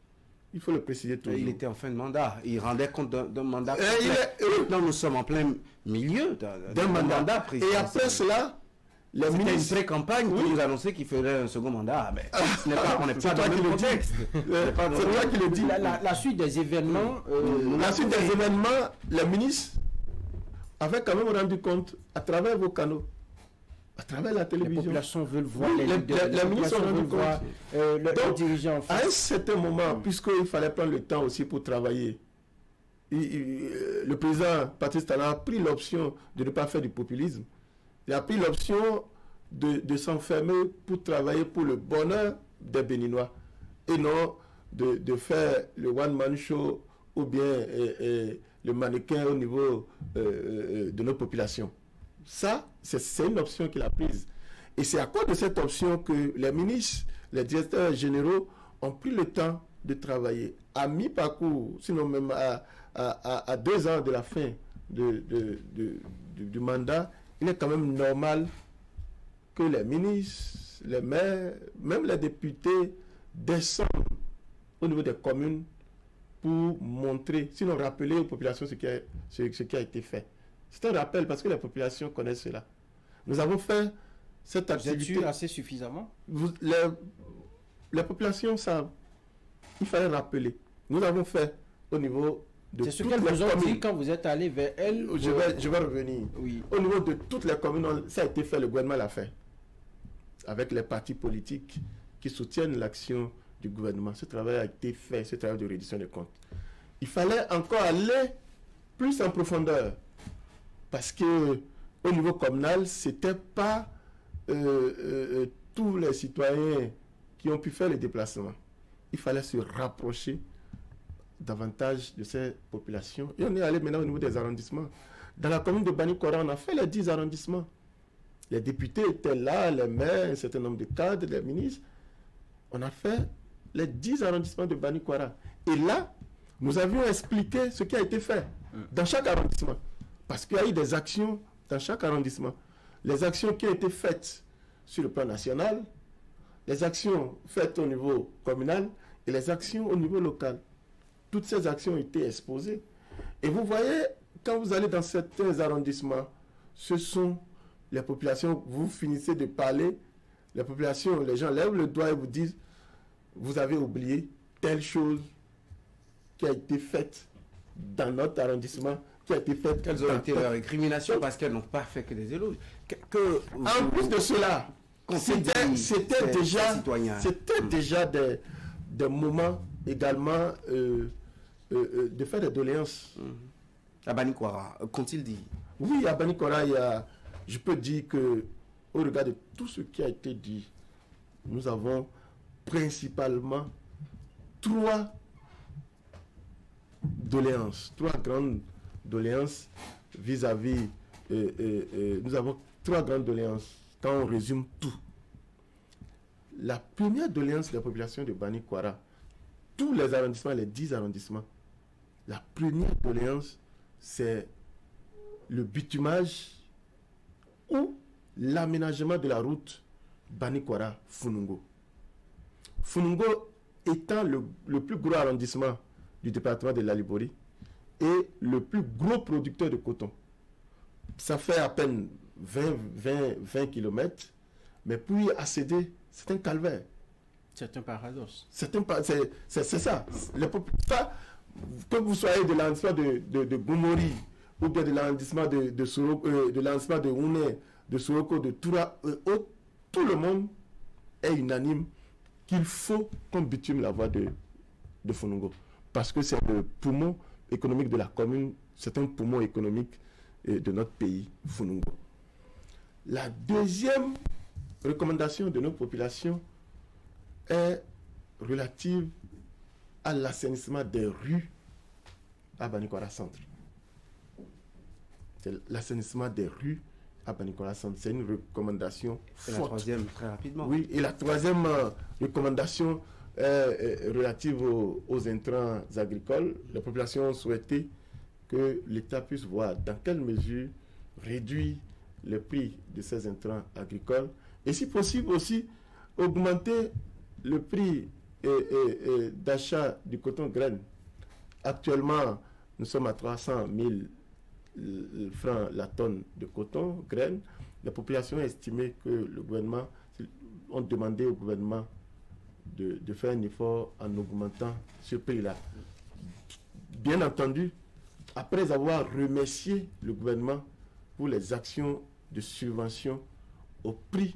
Il faut le préciser toujours. Il était en fin de mandat. Il rendait compte d'un mandat. Maintenant, nous sommes en plein milieu d'un mandat présidentiel. Et après cela, les ministres... une pré-campagne pour nous annoncer qu'il ferait un second mandat. Mais on n'est pas dans le contexte. C'est toi qui le dis. La suite des événements... la suite des événements, les ministres avaient quand même rendu compte à travers vos canaux, à travers la télévision. Les populations veulent voir les ministres veulent voir les dirigeants. À un certain moment, puisqu'il fallait prendre le temps aussi pour travailler, le président Patrice Talon a pris l'option de ne pas faire du populisme. Il a pris l'option de s'enfermer pour travailler pour le bonheur des Béninois et non de faire le one-man show ou bien le mannequin au niveau de nos populations. Ça, c'est une option qu'il a prise. Et c'est à cause de cette option que les ministres, les directeurs généraux ont pris le temps de travailler à mi-parcours, sinon même à 2 ans de la fin du mandat. Il est quand même normal que les ministres, les maires, même les députés descendent au niveau des communes pour montrer, sinon rappeler aux populations ce qui a été fait. C'est un rappel parce que les populations connaissent cela. Nous avons fait cette activité. Vous êtes sûr assez suffisamment? Les populations savent. Il fallait rappeler. Nous avons fait au niveau de toutes les communes. C'est ce qu'elles vous ont dit quand vous êtes allé vers elles. Je vais revenir. Oui. Au niveau de toutes les communes, ça a été fait, le gouvernement l'a fait. Avec les partis politiques qui soutiennent l'action du gouvernement. Ce travail a été fait, ce travail de reddition des comptes. Il fallait encore aller plus en profondeur. Parce que au niveau communal, ce n'était pas tous les citoyens qui ont pu faire les déplacements. Il fallait se rapprocher davantage de ces populations. Et on est allé maintenant au niveau des arrondissements. Dans la commune de Banikwara, on a fait les 10 arrondissements. Les députés étaient là, les maires, un certain nombre de cadres, les ministres. On a fait les 10 arrondissements de Banikwara. Et là, nous avions expliqué ce qui a été fait dans chaque arrondissement. Parce qu'il y a eu des actions dans chaque arrondissement. Les actions qui ont été faites sur le plan national, les actions faites au niveau communal et les actions au niveau local. Toutes ces actions ont été exposées. Et vous voyez, quand vous allez dans certains arrondissements, ce sont les populations, vous finissez de parler, les populations, les gens lèvent le doigt et vous disent, vous avez oublié telle chose qui a été faite dans notre arrondissement qui a été faite. Quelles ont été leurs récriminations parce qu'elles n'ont pas fait que des éloges. En plus de cela, c'était déjà des moments également de faire des doléances. À Banikwara, qu'ont-ils dit? Oui, à Banikwara, je peux dire que au regard de tout ce qui a été dit, nous avons principalement trois grandes doléances vis-à-vis. Nous avons trois grandes doléances quand on résume tout. La première doléance de la population de Banikwara, tous les arrondissements, les 10 arrondissements, la première doléance, c'est le bitumage ou l'aménagement de la route Banikwara-Funungo. Funungo étant le plus gros arrondissement du département de l'Alibori et le plus gros producteur de coton. Ça fait à peine 20 km, mais pour y accéder, c'est un calvaire. C'est un paradoxe. C'est ça. Que vous soyez de l'arrondissement de Gomori, ou bien de l'arrondissement de Soroko, de l'arrondissement de Ouné, de Soroko, de Toura, tout le monde est unanime qu'il faut qu'on bitume la voie de Funungo. Parce que c'est le poumon économique de la commune, c'est un poumon économique de notre pays, Funungo. La deuxième recommandation de nos populations est relative à l'assainissement des rues à Banikwara Centre. C'est l'assainissement des rues à Banikwara Centre. C'est une recommandation forte. Et la troisième, très rapidement. Oui, et la troisième recommandation relative aux intrants agricoles. La population souhaitait que l'État puisse voir dans quelle mesure réduire le prix de ces intrants agricoles et si possible aussi augmenter le prix d'achat du coton graine. Actuellement, nous sommes à 300 000 francs la tonne de coton graine. La population a estimé que le gouvernement, on demandait au gouvernement de faire un effort en augmentant ce prix-là. Bien entendu, après avoir remercié le gouvernement pour les actions de subvention au prix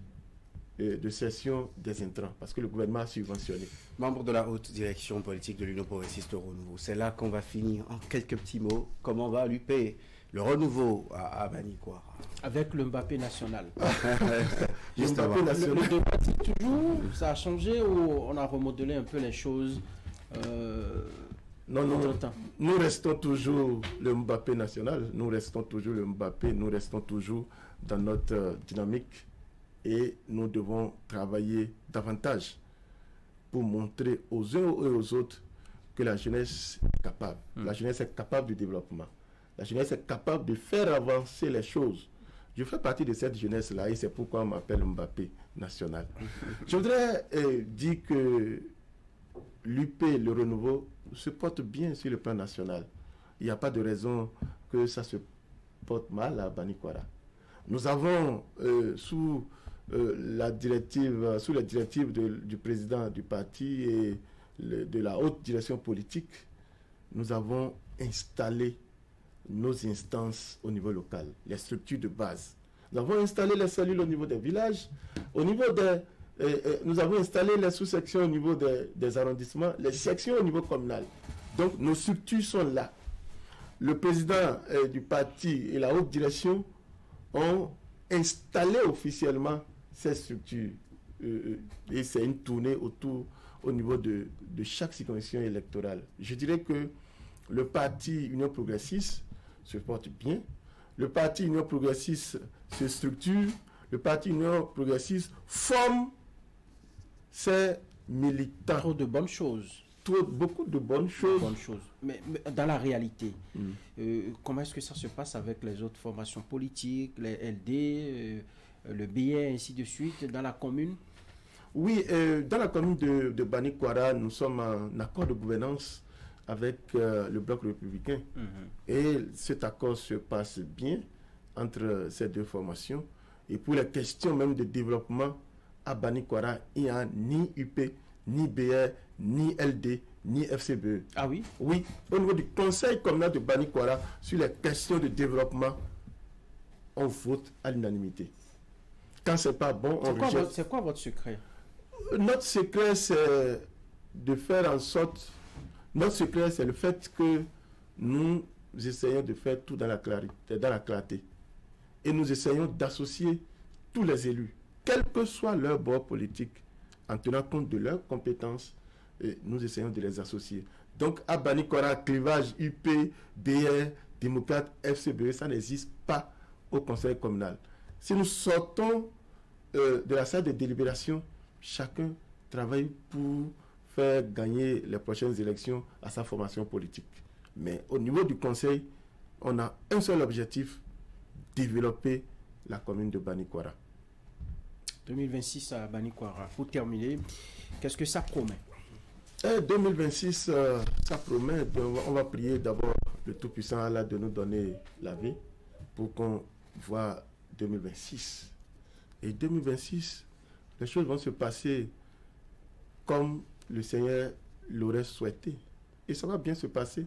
de cession des intrants, parce que le gouvernement a subventionné. Membre de la haute direction politique de l'Union progressiste Renouveau, c'est là qu'on va finir en quelques petits mots. Comment va l'UP, le renouveau à Banikwara? Avec le Mbappé national. Le débat, c'est toujours, ça a changé ou on a remodelé un peu les choses Non, nous restons toujours le Mbappé national, nous restons toujours le Mbappé, nous restons toujours dans notre dynamique et nous devons travailler davantage pour montrer aux uns et aux autres que la jeunesse est capable. La jeunesse est capable du développement. La jeunesse est capable de faire avancer les choses. Je fais partie de cette jeunesse-là et c'est pourquoi on m'appelle Mbappé national. Je voudrais dire que l'UP, le renouveau, se porte bien sur le plan national. Il n'y a pas de raison que ça se porte mal à Banikwara. Nous avons, sous la directive du président du parti et de la haute direction politique, nous avons installé nos instances au niveau local, les structures de base. Nous avons installé les cellules au niveau des villages, nous avons installé les sous-sections au niveau des arrondissements, les sections au niveau communal. Donc nos structures sont là. Le président du parti et la haute direction ont installé officiellement ces structures. Et c'est une tournée au niveau de chaque circonscription électorale. Je dirais que le parti Union progressiste se porte bien. Le parti Union progressiste se structure. Le parti Union progressiste forme ses militants. Trop de bonnes choses. Beaucoup de bonnes choses. Mais dans la réalité, comment est-ce que ça se passe avec les autres formations politiques, les LD, le BIA, ainsi de suite, dans la commune? Oui, dans la commune de Banikwara, nous sommes en accord de gouvernance avec le bloc républicain. Et cet accord se passe bien entre ces deux formations. Et pour les questions même de développement, à Banikwara, il n'y a ni UP, ni BR, ni LD, ni FCBE. Ah oui? Oui, au niveau du conseil communal de Banikwara, sur les questions de développement, on vote à l'unanimité. Quand c'est pas bon, on rejette. C'est quoi votre secret? Notre secret, c'est de faire en sorte... Notre secret, c'est le fait que nous essayons de faire tout dans la clarté. Et nous essayons d'associer tous les élus, quel que soit leur bord politique, en tenant compte de leurs compétences, et nous essayons de les associer. Donc, à Banikwara, clivage UP, BR, démocrate, FCBE, ça n'existe pas au conseil communal. Si nous sortons de la salle de délibération, chacun travaille pour faire gagner les prochaines élections à sa formation politique. Mais au niveau du conseil, on a un seul objectif, développer la commune de Banikwara. 2026 à Banikwara. Pour terminer, qu'est-ce que ça promet? 2026, ça promet. On va prier d'abord le Tout-Puissant Allah de nous donner la vie pour qu'on voit 2026. Et 2026, les choses vont se passer comme le Seigneur l'aurait souhaité. Et ça va bien se passer.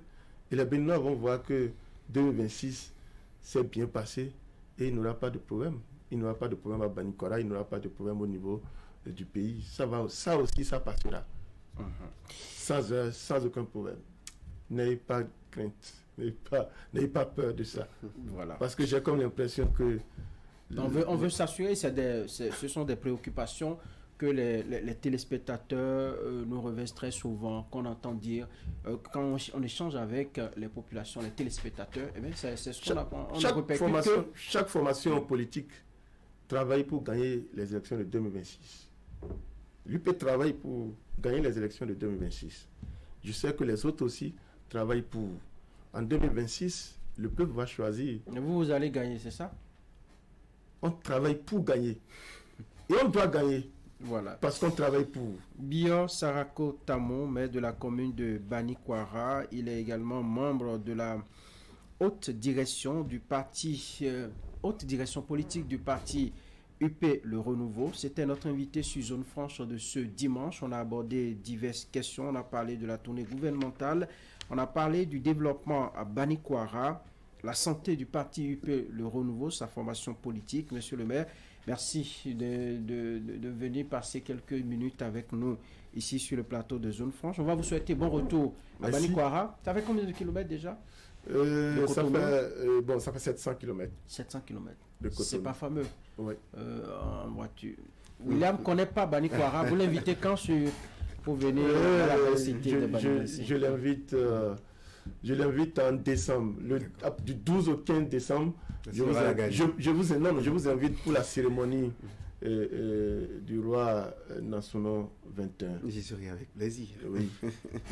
Et les Béninois vont voir que 2026 s'est bien passé et il n'y aura pas de problème. Il n'y aura pas de problème à Banikwara, il n'y aura pas de problème au niveau du pays. Ça aussi, ça passera. Sans aucun problème. N'ayez pas crainte, n'ayez pas peur de ça. Voilà. Parce que j'ai comme l'impression que... On veut s'assurer, ce sont des préoccupations que les téléspectateurs nous revêtent très souvent, qu'on entend dire, quand on échange avec les populations, les téléspectateurs, eh bien, c'est ce qu'on apprend. Chaque formation politique travaille pour gagner les élections de 2026. L'UP travaille pour gagner les élections de 2026. Je sais que les autres aussi travaillent pour. En 2026, le peuple va choisir. Et vous allez gagner, c'est ça? On travaille pour gagner. Et on doit gagner. Voilà. Parce qu'on travaille pour. Bio Sarako Tamo, maire de la commune de Banikwara, il est également membre de la haute direction du parti, haute direction politique du parti UP Le Renouveau. C'était notre invité sur Zone Franche de ce dimanche. On a abordé diverses questions. On a parlé de la tournée gouvernementale. On a parlé du développement à Banikwara, la santé du parti UP Le Renouveau, sa formation politique. Monsieur le maire, merci de venir passer quelques minutes avec nous ici sur le plateau de Zone Franche. On va vous souhaiter bon retour à Banikwara. Ça fait combien de kilomètres déjà? Ça fait 700 km. 700 km. C'est pas fameux. Oui. En voiture. William ne connaît pas Banikwara. Vous l'invitez quand pour venir à la grande cité de Banikwara? Je l'invite en décembre, du 12 au 15 décembre. Je vous invite pour la cérémonie du roi Nassouno 21. J'y serai avec plaisir. Oui.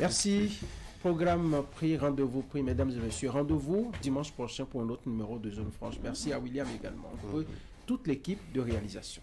Merci. Programme pris, rendez-vous pris, mesdames et messieurs. Rendez-vous dimanche prochain pour un autre numéro de Zone Franche. Merci à William également. Pour toute l'équipe de réalisation.